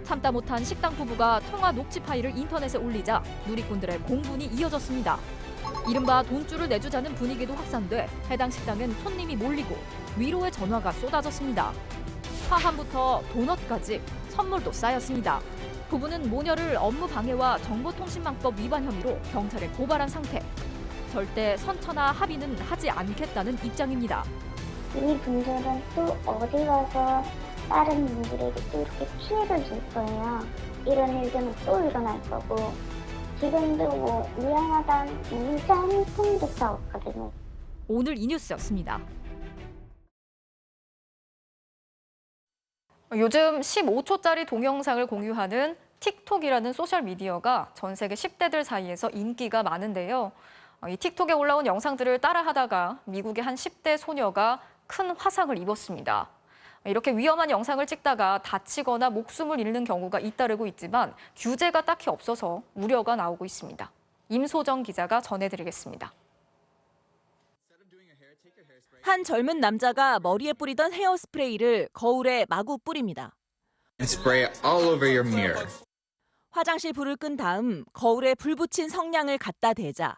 참다 못한 식당 부부가 통화 녹취 파일을 인터넷에 올리자 누리꾼들의 공분이 이어졌습니다. 이른바 돈줄을 내주자는 분위기도 확산돼 해당 식당엔 손님이 몰리고 위로의 전화가 쏟아졌습니다. 화환부터 도넛까지 선물도 쌓였습니다. 부부는 모녀를 업무 방해와 정보통신망법 위반 혐의로 경찰에 고발한 상태. 절대 선처나 합의는 하지 않겠다는 입장입니다. 이 분들은 또 어디 가서 다른 분들에게 또 이렇게 피해를 줄 거예요. 이런 일들은 또 일어날 거고 지금도 뭐 미안하다는 문자 한 통조차 없거든요. 오늘 이 뉴스였습니다. 요즘 15초짜리 동영상을 공유하는 틱톡이라는 소셜미디어가 전 세계 10대들 사이에서 인기가 많은데요. 이 틱톡에 올라온 영상들을 따라하다가 미국의 한 10대 소녀가 큰 화상을 입었습니다. 이렇게 위험한 영상을 찍다가 다치거나 목숨을 잃는 경우가 잇따르고 있지만 규제가 딱히 없어서 우려가 나오고 있습니다. 임소정 기자가 전해드리겠습니다. 한 젊은 남자가 머리에 뿌리던 헤어스프레이를 거울에 마구 뿌립니다. Spray it all over your mirror. 화장실 불을 끈 다음 거울에 불 붙인 성냥을 갖다 대자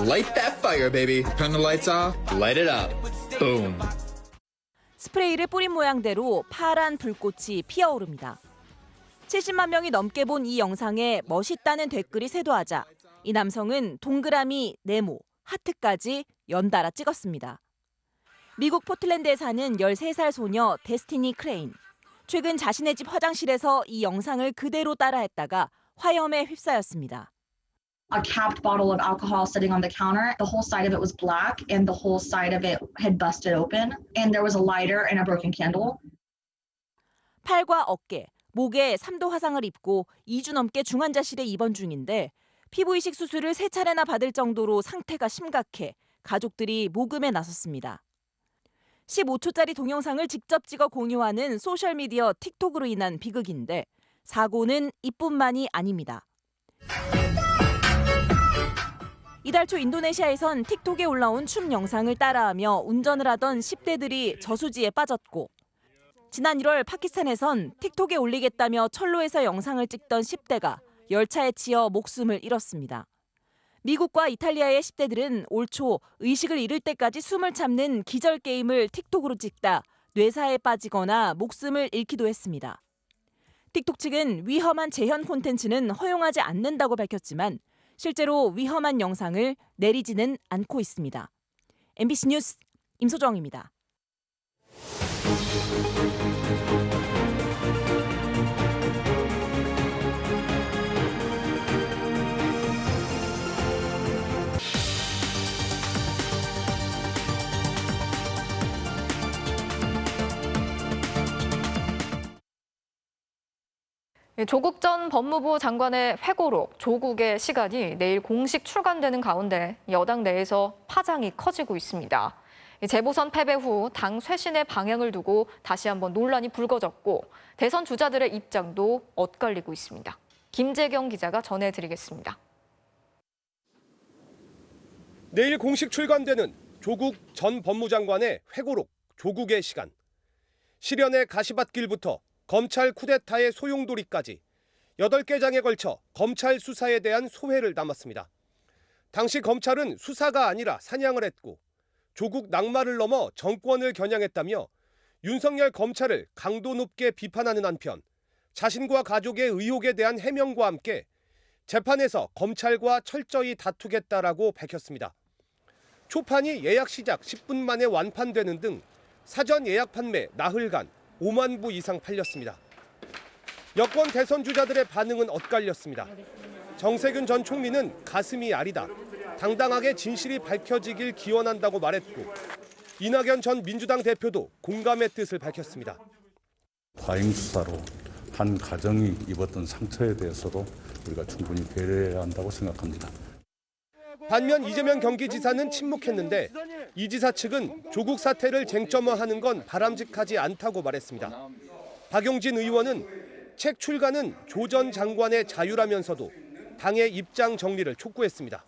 Light that fire, baby. Turn the lights off. Light it up. Boom. 스프레이를 뿌린 모양대로 파란 불꽃이 피어오릅니다. 70만 명이 넘게 본 이 영상에 멋있다는 댓글이 쇄도하자 이 남성은 동그라미, 네모, 하트까지 연달아 찍었습니다. 미국 포틀랜드에 사는 13살 소녀 데스티니 크레인. 최근 자신의 집 화장실에서 이 영상을 그대로 따라했다가 화염에 휩싸였습니다. A capped bottle of alcohol sitting on the counter. The whole side of it was black and the whole side of it had busted open. And there was a lighter and a broken candle. 팔과 어깨, 목에 3도 화상을 입고 2주 넘게 중환자실에 입원 중인데 피부 이식 수술을 3차례나 받을 정도로 상태가 심각해 가족들이 모금에 나섰습니다. 15초짜리 동영상을 직접 찍어 공유하는 소셜미디어 틱톡으로 인한 비극인데 사고는 이뿐만이 아닙니다. 이달 초 인도네시아에선 틱톡에 올라온 춤 영상을 따라하며 운전을 하던 10대들이 저수지에 빠졌고 지난 1월 파키스탄에선 틱톡에 올리겠다며 철로에서 영상을 찍던 10대가 열차에 치여 목숨을 잃었습니다. 미국과 이탈리아의 10대들은 올 초 의식을 잃을 때까지 숨을 참는 기절 게임을 틱톡으로 찍다 뇌사에 빠지거나 목숨을 잃기도 했습니다. 틱톡 측은 위험한 재현 콘텐츠는 허용하지 않는다고 밝혔지만 실제로 위험한 영상을 내리지는 않고 있습니다. MBC 뉴스 임소정입니다. 조국 전 법무부 장관의 회고록, 조국의 시간이 내일 공식 출간되는 가운데 여당 내에서 파장이 커지고 있습니다. 재보선 패배 후 당 쇄신의 방향을 두고 다시 한번 논란이 불거졌고 대선 주자들의 입장도 엇갈리고 있습니다. 김재경 기자가 전해드리겠습니다. 내일 공식 출간되는 조국 전 법무장관의 회고록, 조국의 시간. 실연의 가시밭길부터 검찰 쿠데타의 소용돌이까지 8개 장에 걸쳐 검찰 수사에 대한 소회를 담았습니다. 당시 검찰은 수사가 아니라 사냥을 했고 조국 낙마를 넘어 정권을 겨냥했다며 윤석열 검찰을 강도 높게 비판하는 한편 자신과 가족의 의혹에 대한 해명과 함께 재판에서 검찰과 철저히 다투겠다라고 밝혔습니다. 초판이 예약 시작 10분 만에 완판되는 등 사전 예약 판매 나흘간 5만 부 이상 팔렸습니다. 여권 대선 주자들의 반응은 엇갈렸습니다. 정세균 전 총리는 가슴이 아리다. 당당하게 진실이 밝혀지길 기원한다고 말했고 이낙연 전 민주당 대표도 공감의 뜻을 밝혔습니다. 과잉 수사로 한 가정이 입었던 상처에 대해서도 우리가 충분히 배려해야 한다고 생각합니다. 반면 이재명 경기지사는 침묵했는데 이 지사 측은 조국 사태를 쟁점화하는 건 바람직하지 않다고 말했습니다. 박용진 의원은 책 출간은 조 전 장관의 자유라면서도 당의 입장 정리를 촉구했습니다.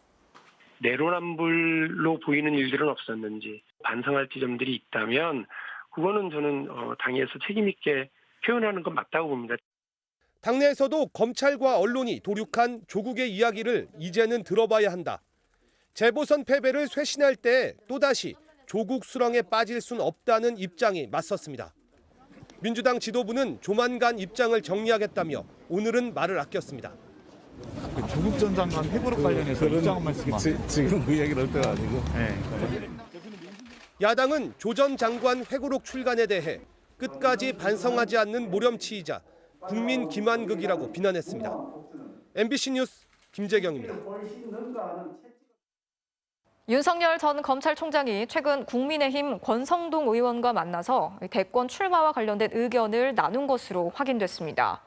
내로남불로 보이는 일들은 없었는지 반성할 지점들이 있다면 그거는 저는 당에서 책임 있게 표현하는 건 맞다고 봅니다. 당내에서도 검찰과 언론이 도륙한 조국의 이야기를 이제는 들어봐야 한다. 재보선 패배를 쇄신할 때 또다시 조국 수렁에 빠질 순 없다는 입장이 맞섰습니다. 민주당 지도부는 조만간 입장을 정리하겠다며 오늘은 말을 아꼈습니다. 조국 전 장관 회고록 관련해서 입장 한 말씀만. 지금 그 얘기를 할 때가 아니고. 야당은 조 전 장관 회고록 출간에 대해 끝까지 반성하지 않는 모렴치이자 국민 기만극이라고 비난했습니다. MBC 뉴스 김재경입니다. 윤석열 전 검찰총장이 최근 국민의힘 권성동 의원과 만나서 대권 출마와 관련된 의견을 나눈 것으로 확인됐습니다.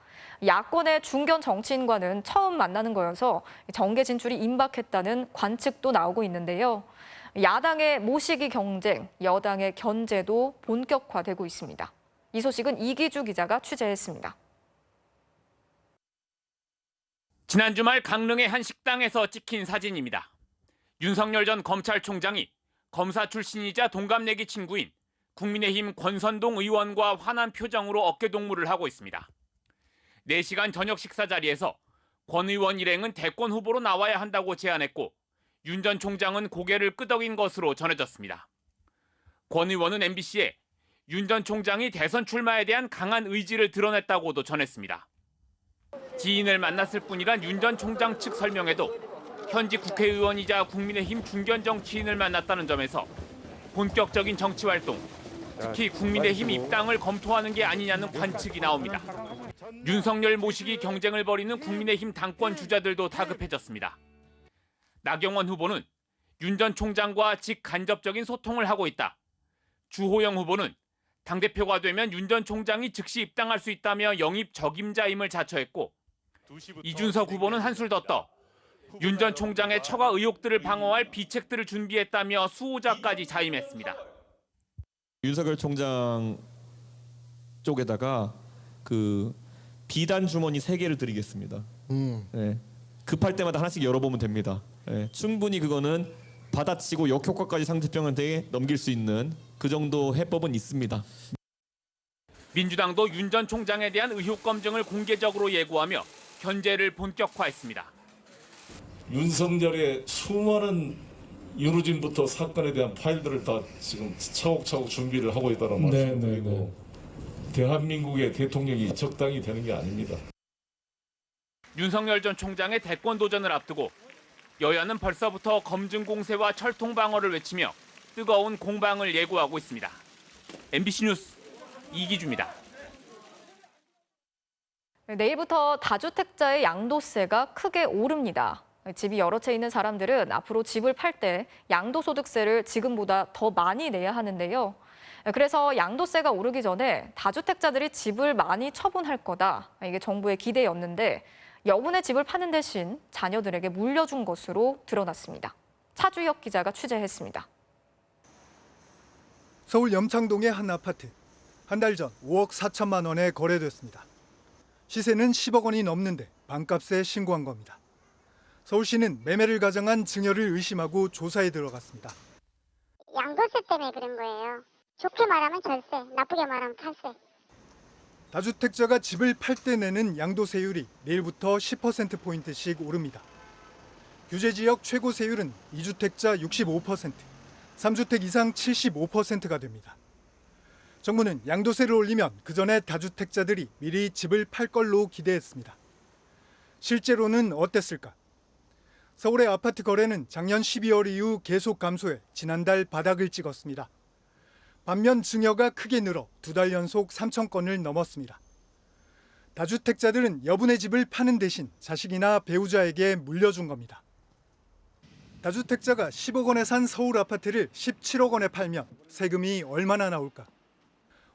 야권의 중견 정치인과는 처음 만나는 거여서 정계 진출이 임박했다는 관측도 나오고 있는데요. 야당의 모시기 경쟁, 여당의 견제도 본격화되고 있습니다. 이 소식은 이기주 기자가 취재했습니다. 지난 주말 강릉의 한 식당에서 찍힌 사진입니다. 윤석열 전 검찰총장이 검사 출신이자 동갑내기 친구인 국민의힘 권선동 의원과 환한 표정으로 어깨동무를 하고 있습니다. 4시간 저녁 식사 자리에서 권 의원 일행은 대권 후보로 나와야 한다고 제안했고 윤 전 총장은 고개를 끄덕인 것으로 전해졌습니다. 권 의원은 MBC에 윤 전 총장이 대선 출마에 대한 강한 의지를 드러냈다고도 전했습니다. 지인을 만났을 뿐이란 윤 전 총장 측 설명에도 현직 국회의원이자 국민의힘 중견 정치인을 만났다는 점에서 본격적인 정치 활동, 특히 국민의힘 입당을 검토하는 게 아니냐는 관측이 나옵니다. 윤석열 모시기 경쟁을 벌이는 국민의힘 당권 주자들도 다급해졌습니다. 나경원 후보는 윤 전 총장과 직간접적인 소통을 하고 있다. 주호영 후보는 당대표가 되면 윤 전 총장이 즉시 입당할 수 있다며 영입 적임자임을 자처했고 이준석 후보는 한술 더 떠 윤 전 총장의 처가 의혹들을 방어할 비책들을 준비했다며 수호자까지 자임했습니다. 윤석열 총장 쪽에다가 그 비단 주머니 3개를 드리겠습니다. 네. 급할 때마다 하나씩 열어보면 됩니다. 네. 충분히 그거는 받아치고 역효과까지 상대편한테 넘길 수 있는 그 정도 해법은 있습니다. 민주당도 윤 전 총장에 대한 의혹 검증을 공개적으로 예고하며 견제를 본격화했습니다. 윤석열의 수많은 윤우진부터 사건에 대한 파일들을 다 지금 차곡차곡 준비를 하고 있다는 말씀드리고 대한민국의 대통령이 적당히 되는 게 아닙니다. 윤석열 전 총장의 대권 도전을 앞두고 여야는 벌써부터 검증 공세와 철통 방어를 외치며 뜨거운 공방을 예고하고 있습니다. MBC 뉴스 이기주입니다. 내일부터 다주택자의 양도세가 크게 오릅니다. 집이 여러 채 있는 사람들은 앞으로 집을 팔 때 양도소득세를 지금보다 더 많이 내야 하는데요. 그래서 양도세가 오르기 전에 다주택자들이 집을 많이 처분할 거다. 이게 정부의 기대였는데 여분의 집을 파는 대신 자녀들에게 물려준 것으로 드러났습니다. 차주혁 기자가 취재했습니다. 서울 염창동의 한 아파트. 한 달 전 5억 4천만 원에 거래됐습니다. 시세는 10억 원이 넘는데 반값에 신고한 겁니다. 서울시는 매매를 가정한 증여를 의심하고 조사에 들어갔습니다. 양도세 때문에 그런 거예요. 좋게 말하면 절세, 나쁘게 말하면 탈세. 다주택자가 집을 팔 때 내는 양도세율이 내일부터 10%포인트씩 오릅니다. 규제지역 최고 세율은 2주택자 65%, 3주택 이상 75%가 됩니다. 정부는 양도세를 올리면 그 전에 다주택자들이 미리 집을 팔 걸로 기대했습니다. 실제로는 어땠을까? 서울의 아파트 거래는 작년 12월 이후 계속 감소해 지난달 바닥을 찍었습니다. 반면 증여가 크게 늘어 2달 연속 3천 건을 넘었습니다. 다주택자들은 여분의 집을 파는 대신 자식이나 배우자에게 물려준 겁니다. 다주택자가 10억 원에 산 서울 아파트를 17억 원에 팔면 세금이 얼마나 나올까?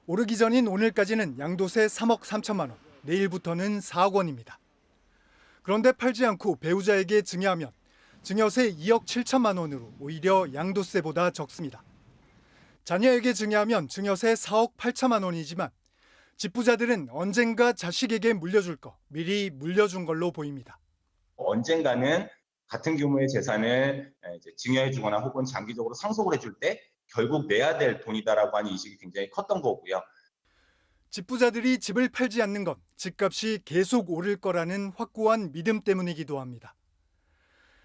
오르기 전인 오늘까지는 양도세 3억 3천만 원, 내일부터는 4억 원입니다. 그런데 팔지 않고 배우자에게 증여하면 증여세 2억 7천만 원으로 오히려 양도세보다 적습니다. 자녀에게 증여하면 증여세 4억 8천만 원이지만 집부자들은 언젠가 자식에게 물려줄 거 미리 물려준 걸로 보입니다. 언젠가는 같은 규모의 재산을 증여해주거나 혹은 장기적으로 상속을 해줄 때 결국 내야 될 돈이다라고 하는 인식이 굉장히 컸던 거고요. 집부자들이 집을 팔지 않는 건 집값이 계속 오를 거라는 확고한 믿음 때문이기도 합니다.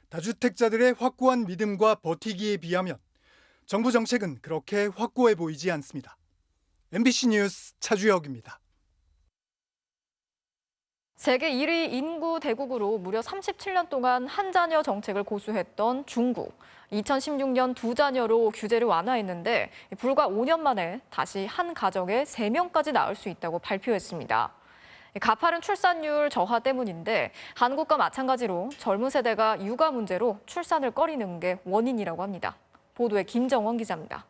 다주택자들의 확고한 믿음과 버티기에 비하면 정부 정책은 그렇게 확고해 보이지 않습니다. MBC 뉴스 차주혁입니다. 세계 1위 인구 대국으로 무려 37년 동안 한 자녀 정책을 고수했던 중국. 2016년 2자녀로 규제를 완화했는데 불과 5년 만에 다시 한 가정에 3명까지 낳을 수 있다고 발표했습니다. 가파른 출산율 저하 때문인데 한국과 마찬가지로 젊은 세대가 육아 문제로 출산을 꺼리는 게 원인이라고 합니다. 보도에 김정원 기자입니다.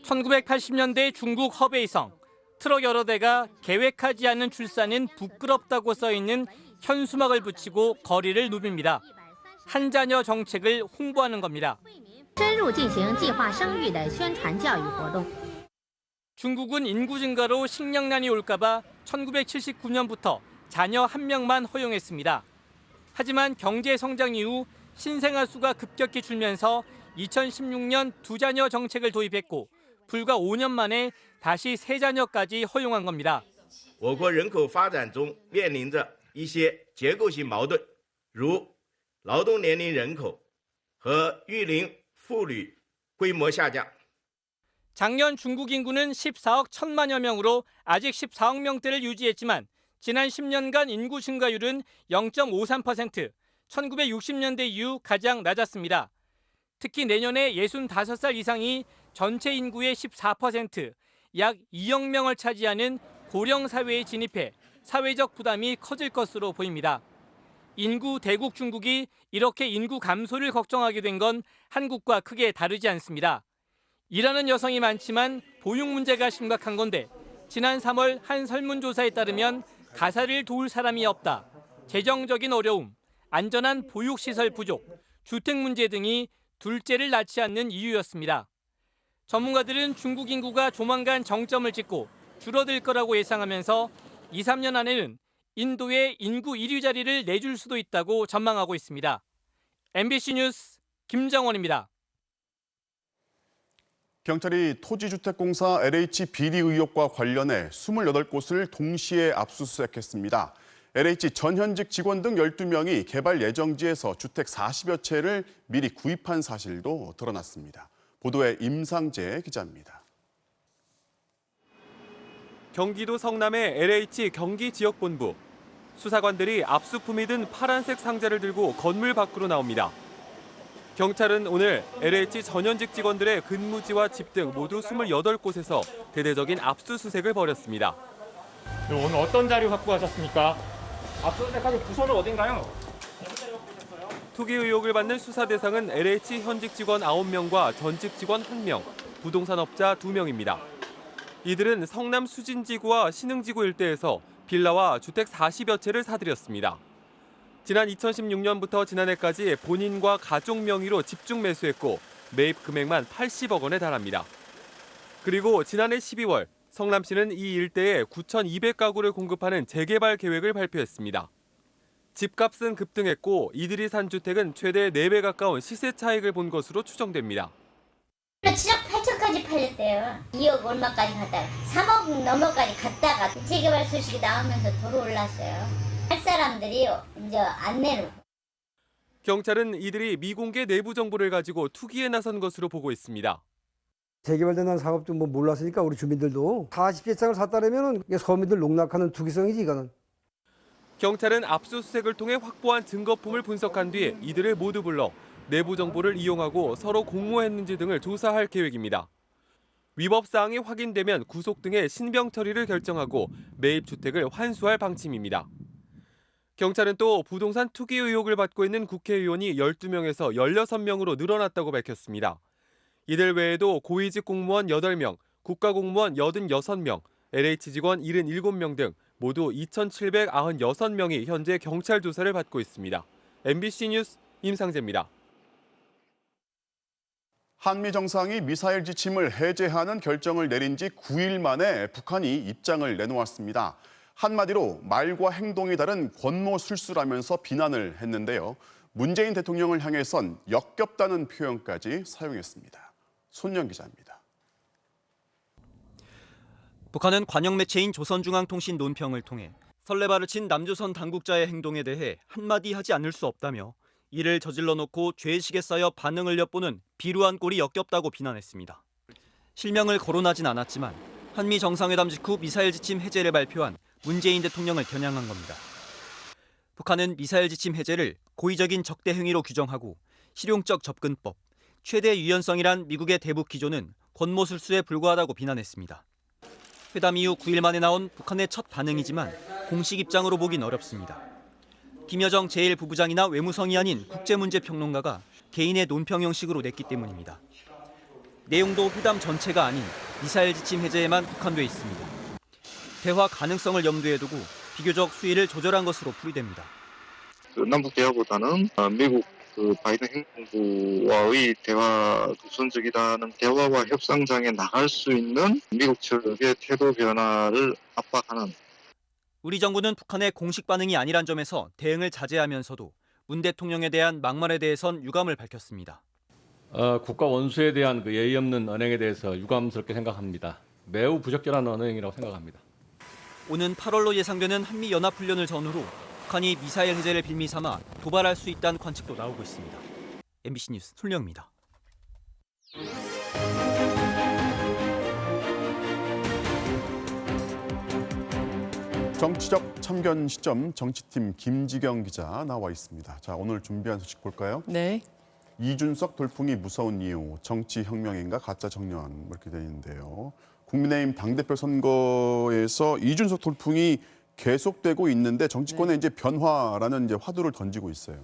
1980년대 중국 허베이성. 트럭 여러 대가 계획하지 않은 출산은 부끄럽다고 써있는 현수막을 붙이고 거리를 누빕니다. 한 자녀 정책을 홍보하는 겁니다. 중국은 인구 증가로 식량난이 올까봐 1979년부터 자녀 1명만 허용했습니다. 하지만 경제 성장 이후 신생아 수가 급격히 줄면서 2016년 2자녀 정책을 도입했고 불과 5년 만에 다시 3자녀까지 허용한 겁니다. 我国人口发展中面临着一些结构性矛盾，如劳动年龄人口和育龄妇女规模下降。 작년 중국 인구는 14억 1천만여 명으로 아직 14억 명대를 유지했지만 지난 10년간 인구 증가율은 0.53%, 1960년대 이후 가장 낮았습니다. 특히 내년에 65살 이상이 전체 인구의 14%, 약 2억 명을 차지하는 고령 사회에 진입해 사회적 부담이 커질 것으로 보입니다. 인구 대국 중국이 이렇게 인구 감소를 걱정하게 된 건 한국과 크게 다르지 않습니다. 일하는 여성이 많지만 보육 문제가 심각한 건데 지난 3월 한 설문조사에 따르면 가사를 도울 사람이 없다, 재정적인 어려움, 안전한 보육시설 부족, 주택 문제 등이 둘째를 낳지 않는 이유였습니다. 전문가들은 중국 인구가 조만간 정점을 찍고 줄어들 거라고 예상하면서 2, 3년 안에는 인도의 인구 1위 자리를 내줄 수도 있다고 전망하고 있습니다. MBC 뉴스 김정원입니다. 경찰이 토지주택공사 LH 비리 의혹과 관련해 28곳을 동시에 압수수색했습니다. LH 전현직 직원 등 12명이 개발 예정지에서 주택 40여 채를 미리 구입한 사실도 드러났습니다. 보도에 임상재 기자입니다. 경기도 성남의 LH 경기지역본부. 수사관들이 압수품이 든 파란색 상자를 들고 건물 밖으로 나옵니다. 경찰은 오늘 LH 전현직 직원들의 근무지와 집 등 모두 28곳에서 대대적인 압수수색을 벌였습니다. 오늘 어떤 자료 갖고 가셨습니까? 압수수색하신 부서는 어딘가요? 투기 의혹을 받는 수사 대상은 LH 현직 직원 9명과 전직 직원 1명, 부동산업자 2명입니다. 이들은 성남 수진지구와 신흥지구 일대에서 빌라와 주택 40여 채를 사들였습니다. 지난 2016년부터 지난해까지 본인과 가족 명의로 집중 매수했고 매입 금액만 80억 원에 달합니다. 그리고 지난해 12월 성남시는 이 일대에 9,200가구를 공급하는 재개발 계획을 발표했습니다. 집값은 급등했고 이들이 산 주택은 최대 4배 가까운 시세 차익을 본 것으로 추정됩니다. 7억 8천까지 팔렸대요. 2억 얼마까지 갔다가 3억 넘어까지 갔다가 재개발 소식이 나오면서 도로 올랐어요. 할 사람들이 이제 안 내놓고. 경찰은 이들이 미공개 내부 정보를 가지고 투기에 나선 것으로 보고 있습니다. 재개발된다는 사업도 뭐 몰랐으니까 우리 주민들도 40채장을 샀다면 서민들 농락하는 투기성이지 이거는. 경찰은 압수수색을 통해 확보한 증거품을 분석한 뒤에 이들을 모두 불러 내부 정보를 이용하고 서로 공모했는지 등을 조사할 계획입니다. 위법 사항이 확인되면 구속 등의 신병 처리를 결정하고 매입 주택을 환수할 방침입니다. 경찰은 또 부동산 투기 의혹을 받고 있는 국회의원이 12명에서 16명으로 늘어났다고 밝혔습니다. 이들 외에도 고위직 공무원 8명, 국가공무원 86명, LH 직원 77명 등 모두 2,796명이 현재 경찰 조사를 받고 있습니다. MBC 뉴스 임상재입니다. 한미 정상이 미사일 지침을 해제하는 결정을 내린 지 9일 만에 북한이 입장을 내놓았습니다. 한마디로 말과 행동이 다른 권모술수라면서 비난을 했는데요. 문재인 대통령을 향해선 역겹다는 표현까지 사용했습니다. 손영 기자입니다. 북한은 관영 매체인 조선중앙통신 논평을 통해 설레발을 친 남조선 당국자의 행동에 대해 한마디 하지 않을 수 없다며 이를 저질러 놓고 죄의식에 쌓여 반응을 엿보는 비루한 꼴이 역겹다고 비난했습니다. 실명을 거론하진 않았지만 한미 정상회담 직후 미사일 지침 해제를 발표한 문재인 대통령을 겨냥한 겁니다. 북한은 미사일 지침 해제를 고의적인 적대 행위로 규정하고 실용적 접근법, 최대 유연성이란 미국의 대북 기조는 권모술수에 불과하다고 비난했습니다. 회담 이후 9일 만에 나온 북한의 첫 반응이지만 공식 입장으로 보긴 어렵습니다. 김여정 제1부부장이나 외무성이 아닌 국제문제평론가가 개인의 논평 형식으로 냈기 때문입니다. 내용도 회담 전체가 아닌 미사일 지침 해제에만 국한돼 있습니다. 대화 가능성을 염두에 두고 비교적 수위를 조절한 것으로 풀이됩니다. 남북 대화보다는 미국 그 바이든 행정부와의 대화가 우선적이라는 대화와 협상장에 나갈 수 있는 미국 측의 태도 변화를 압박하는. 우리 정부는 북한의 공식 반응이 아니란 점에서 대응을 자제하면서도 문 대통령에 대한 막말에 대해선 유감을 밝혔습니다. 국가 원수에 대한 그 예의 없는 언행에 대해서 유감스럽게 생각합니다. 매우 부적절한 언행이라고 생각합니다. 오는 8월로 예상되는 한미 연합훈련을 전후로 북한이 미사일 해제를 빌미 삼아 도발할 수 있다는 관측도 나오고 있습니다. MBC 뉴스 손령입니다. 정치적 참견 시점 정치팀 김지경 기자 나와 있습니다. 자, 오늘 준비한 소식 볼까요? 네. 이준석 돌풍이 무서운 이유, 정치혁명인가 가짜 정년 이렇게 되어 있는데요. 국민의힘 당대표 선거에서 이준석 돌풍이 계속되고 있는데 정치권에 이제 변화라는 이제 화두를 던지고 있어요.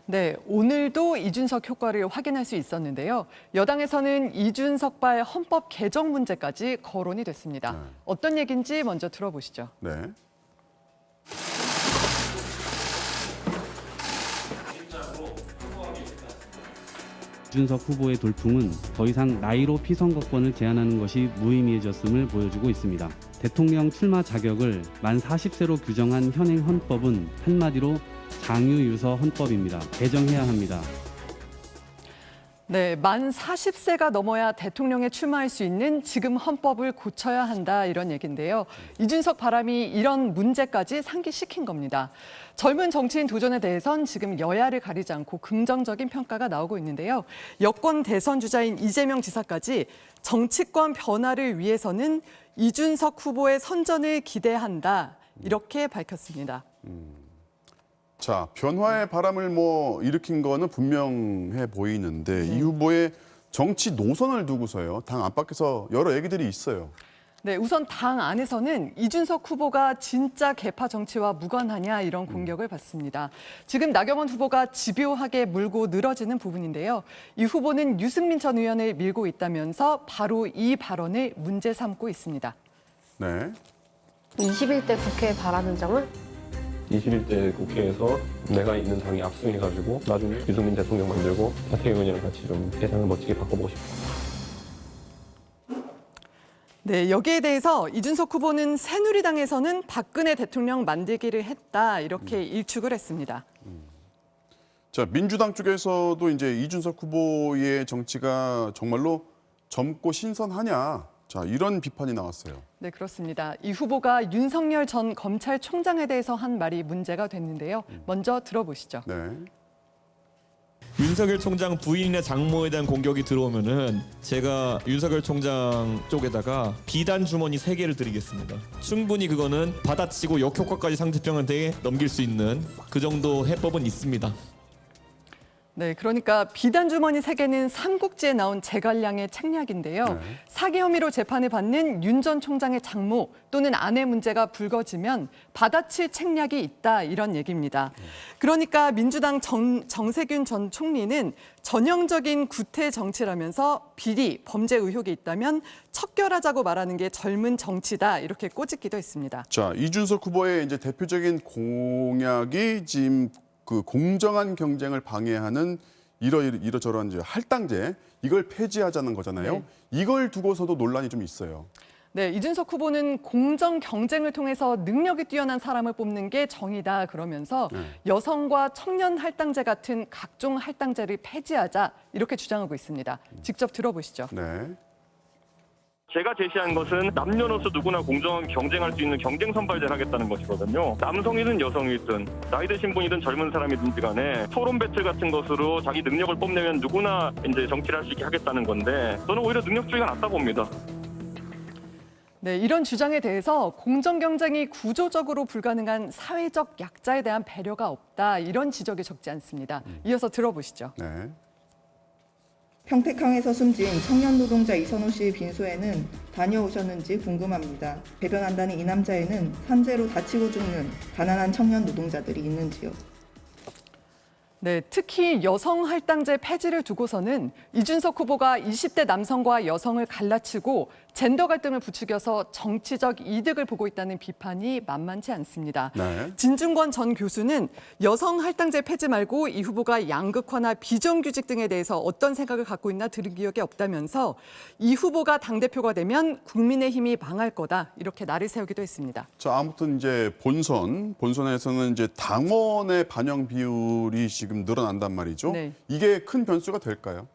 네, 오늘도 이준석 효과를 확인할 수 있었는데요. 여당에서는 이준석발 헌법 개정 문제까지 거론이 됐습니다. 어떤 얘기인지 먼저 들어보시죠. 네. 이준석 후보의 돌풍은 더 이상 나이로 피선거권을 제한하는 것이 무의미해졌음을 보여주고 있습니다. 대통령 출마 자격을 만 40세로 규정한 현행 헌법은 한마디로 장유유서 헌법입니다. 개정해야 합니다. 네, 만 40세가 넘어야 대통령에 출마할 수 있는 지금 헌법을 고쳐야 한다 이런 얘기인데요. 이준석 바람이 이런 문제까지 상기시킨 겁니다. 젊은 정치인 도전에 대해선 지금 여야를 가리지 않고 긍정적인 평가가 나오고 있는데요. 여권 대선 주자인 이재명 지사까지 정치권 변화를 위해서는 이준석 후보의 선전을 기대한다 이렇게 밝혔습니다. 자, 변화의 바람을 일으킨 거는 분명해 보이는데 이 후보의 정치 노선을 두고서요. 당 안팎에서 여러 얘기들이 있어요. 네, 우선 당 안에서는 이준석 후보가 진짜 계파 정치와 무관하냐 이런 공격을 받습니다. 지금 나경원 후보가 집요하게 물고 늘어지는 부분인데요. 이 후보는 유승민 전 의원을 밀고 있다면서 바로 이 발언을 문제 삼고 있습니다. 네. 21대 국회에 바라는 점은? 21대 국회에서 내가 있는 당이 압승해가지고 나중에 유승민 대통령 만들고 하태경 의원이랑 같이 좀 세상을 멋지게 바꿔보고 싶습니다. 네, 여기에 대해서 이준석 후보는 새누리당에서는 박근혜 대통령 만들기를 했다 이렇게 일축을 했습니다. 자, 민주당 쪽에서도 이제 이준석 후보의 정치가 정말로 젊고 신선하냐, 자, 이런 비판이 나왔어요. 네, 그렇습니다. 이 후보가 윤석열 전 검찰총장에 대해서 한 말이 문제가 됐는데요. 먼저 들어보시죠. 네. 윤석열 총장 부인이나 장모에 대한 공격이 들어오면은 제가 윤석열 총장 쪽에다가 비단 주머니 3개를 드리겠습니다. 충분히 그거는 받아치고 역효과까지 상대편한테 넘길 수 있는 그 정도 해법은 있습니다. 네, 그러니까 비단 주머니 3개는 삼국지에 나온 제갈량의 책략인데요. 사기 혐의로 재판을 받는 윤 전 총장의 장모 또는 아내 문제가 불거지면 받아칠 책략이 있다 이런 얘기입니다. 그러니까 민주당 정세균 전 총리는 전형적인 구태 정치라면서 비리, 범죄 의혹이 있다면 척결하자고 말하는 게 젊은 정치다 이렇게 꼬집기도 했습니다. 자, 이준석 후보의 이제 대표적인 공약이 지금 그 공정한 경쟁을 방해하는 이러저러한 이제 할당제 이걸 폐지하자는 거잖아요. 네. 이걸 두고서도 논란이 좀 있어요. 네, 이준석 후보는 공정 경쟁을 통해서 능력이 뛰어난 사람을 뽑는 게 정의다 그러면서 여성과 청년 할당제 같은 각종 할당제를 폐지하자 이렇게 주장하고 있습니다. 직접 들어보시죠. 네. 제가 제시한 것은 남녀노소 누구나 공정하게 경쟁할 수 있는 경쟁 선발제를 하겠다는 것이거든요. 남성이든 여성이든 나이 드신 분이든 젊은 사람이든지 간에 토론 배틀 같은 것으로 자기 능력을 뽐내면 누구나 이제 정치를 할 수 있게 하겠다는 건데 저는 오히려 능력주의가 낫다 봅니다. 네, 이런 주장에 대해서 공정 경쟁이 구조적으로 불가능한 사회적 약자에 대한 배려가 없다 이런 지적이 적지 않습니다. 이어서 들어보시죠. 네. 평택항에서 숨진 청년 노동자 이선호 씨의 빈소에는 다녀오셨는지 궁금합니다. 배변한다는 이 남자에는 산재로 다치고 죽는 가난한 청년 노동자들이 있는지요. 네, 특히 여성 할당제 폐지를 두고서는 이준석 후보가 20대 남성과 여성을 갈라치고 젠더 갈등을 부추겨서 정치적 이득을 보고 있다는 비판이 만만치 않습니다. 네. 진중권 전 교수는 여성 할당제 폐지 말고 이 후보가 양극화나 비정규직 등에 대해서 어떤 생각을 갖고 있나 들은 기억이 없다면서 이 후보가 당대표가 되면 국민의힘이 망할 거다 이렇게 날을 세우기도 했습니다. 자, 아무튼 이제 본선에서는 이제 당원의 반영 비율이 지금 늘어난단 말이죠. 네. 이게 큰 변수가 될까요?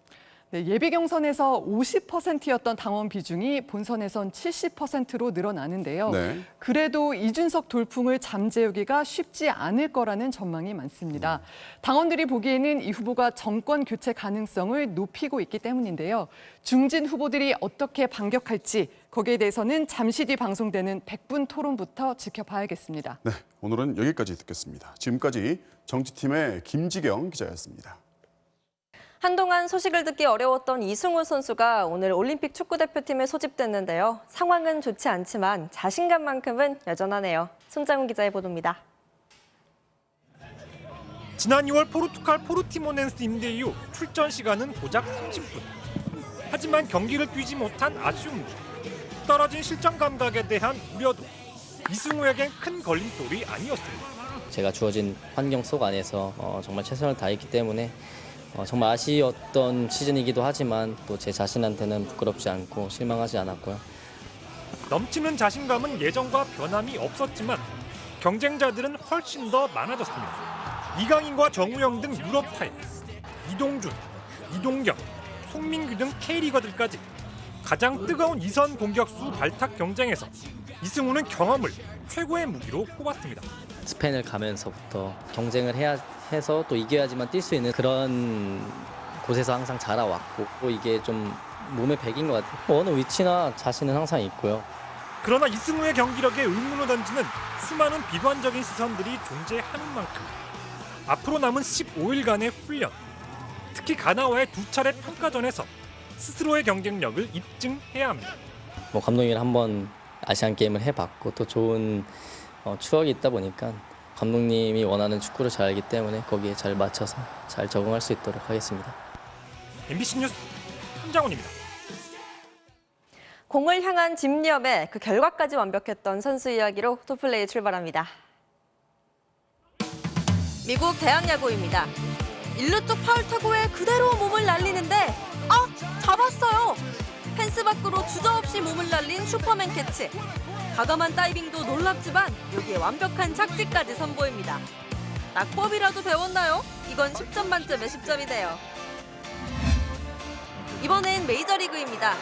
네, 예비 경선에서 50%였던 당원 비중이 본선에선 70%로 늘어나는데요. 네. 그래도 이준석 돌풍을 잠재우기가 쉽지 않을 거라는 전망이 많습니다. 당원들이 보기에는 이 후보가 정권 교체 가능성을 높이고 있기 때문인데요. 중진 후보들이 어떻게 반격할지 거기에 대해서는 잠시 뒤 방송되는 100분 토론부터 지켜봐야겠습니다. 네, 오늘은 여기까지 듣겠습니다. 지금까지 정치팀의 김지경 기자였습니다. 한동안 소식을 듣기 어려웠던 이승우 선수가 오늘 올림픽 축구대표팀에 소집됐는데요. 상황은 좋지 않지만 자신감만큼은 여전하네요. 손장훈 기자의 보도입니다. 지난 2월 포르투갈 포르티모넨스 임대 이후 출전 시간은 고작 30분. 하지만 경기를 뛰지 못한 아쉬움도, 떨어진 실전 감각에 대한 우려도 이승우에겐 큰 걸림돌이 아니었습니다. 제가 주어진 환경 속 안에서 정말 최선을 다했기 때문에 정말 아쉬웠던 시즌이기도 하지만 또 제 자신한테는 부끄럽지 않고 실망하지 않았고요. 넘치는 자신감은 예전과 변함이 없었지만 경쟁자들은 훨씬 더 많아졌습니다. 이강인과 정우영 등 유럽 파일, 이동준, 이동경, 송민규 등 K리거들까지 가장 뜨거운 이선 공격수 발탁 경쟁에서 이승우는 경험을 최고의 무기로 꼽았습니다. 스페인을 가면서부터 경쟁을 해서 또 이겨야지만 뛸 수 있는 그런 곳에서 항상 자라왔고 또 이게 좀 몸에 배긴 것 같아요. 어느 위치나 자신은 항상 있고요. 그러나 이승우의 경기력에 의문을 던지는 수많은 비관적인 시선들이 존재하는 만큼 앞으로 남은 15일간의 훈련, 특히 가나와의 2차례 평가전에서 스스로의 경쟁력을 입증해야 합니다. 감독님이랑 한번 아시안 게임을 해봤고 또 좋은 추억이 있다 보니까 감독님이 원하는 축구를 잘 알기 때문에 거기에 잘 맞춰서 잘 적응할 수 있도록 하겠습니다. MBC 뉴스 손장훈입니다. 공을 향한 집념에 그 결과까지 완벽했던 선수 이야기로 토플레이 출발합니다. 미국 대학야구입니다. 1루 쪽 파울 타구에 그대로 몸을 날리는데 잡았어요. 펜스 밖으로 주저없이 몸을 날린 슈퍼맨 캐치. 과감한 다이빙도 놀랍지만 여기에 완벽한 착지까지 선보입니다. 낙법이라도 배웠나요? 이건 10점 만점에 10점이네요. 이번엔 메이저리그입니다.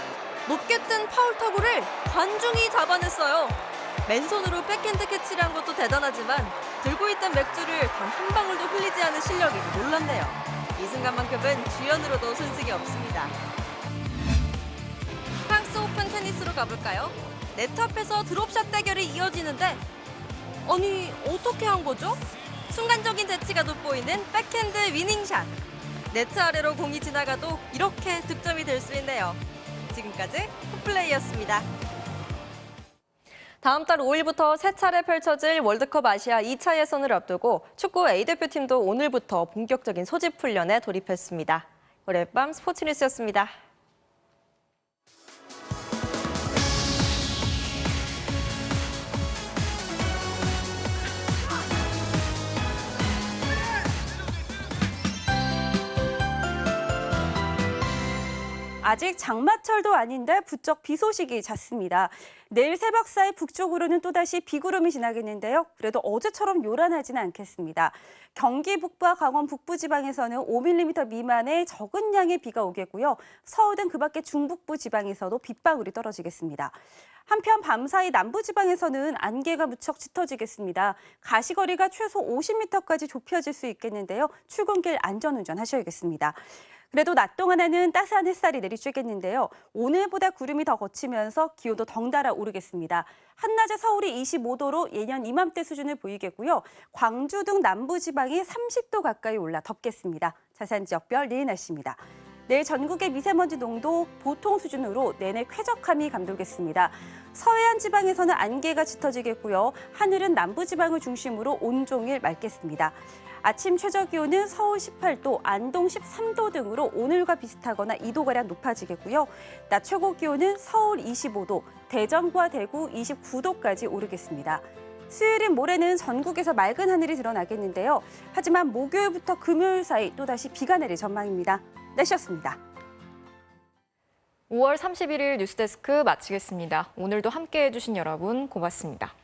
높게 뜬 파울 타구를 관중이 잡아냈어요. 맨손으로 백핸드 캐치를 한 것도 대단하지만 들고 있던 맥주를 단 한 방울도 흘리지 않은 실력이 놀랍네요. 이 순간만큼은 주연으로도 손색이 없습니다. 프랑스 오픈 테니스로 가볼까요? 네트 앞에서 드롭샷 대결이 이어지는데 아니 어떻게 한 거죠? 순간적인 재치가 돋보이는 백핸드 위닝샷. 네트 아래로 공이 지나가도 이렇게 득점이 될 수 있네요. 지금까지 홈플레이였습니다. 다음 달 5일부터 세 차례 펼쳐질 월드컵 아시아 2차 예선을 앞두고 축구 A대표팀도 오늘부터 본격적인 소집 훈련에 돌입했습니다. 월요일 밤 스포츠 뉴스였습니다. 아직 장마철도 아닌데 부쩍 비 소식이 잦습니다. 내일 새벽 사이 북쪽으로는 또다시 비구름이 지나겠는데요. 그래도 어제처럼 요란하지는 않겠습니다. 경기 북부와 강원 북부 지방에서는 5mm 미만의 적은 양의 비가 오겠고요. 서울 등 그 밖의 중북부 지방에서도 빗방울이 떨어지겠습니다. 한편 밤사이 남부지방에서는 안개가 무척 짙어지겠습니다. 가시거리가 최소 50m까지 좁혀질 수 있겠는데요. 출근길 안전운전 하셔야겠습니다. 그래도 낮 동안에는 따스한 햇살이 내리쬐겠는데요. 오늘보다 구름이 더 걷히면서 기온도 덩달아 오르겠습니다. 한낮에 서울이 25도로 예년 이맘때 수준을 보이겠고요. 광주 등 남부지방이 30도 가까이 올라 덥겠습니다. 자세한 지역별 내일 날씨입니다. 내일 전국의 미세먼지 농도 보통 수준으로 내내 쾌적함이 감돌겠습니다. 서해안 지방에서는 안개가 짙어지겠고요. 하늘은 남부지방을 중심으로 온종일 맑겠습니다. 아침 최저 기온은 서울 18도, 안동 13도 등으로 오늘과 비슷하거나 2도가량 높아지겠고요. 낮 최고 기온은 서울 25도, 대전과 대구 29도까지 오르겠습니다. 수요일인 모레는 전국에서 맑은 하늘이 드러나겠는데요. 하지만 목요일부터 금요일 사이 또다시 비가 내릴 전망입니다. 날씨였습니다. 5월 31일 뉴스데스크 마치겠습니다. 오늘도 함께해 주신 여러분 고맙습니다.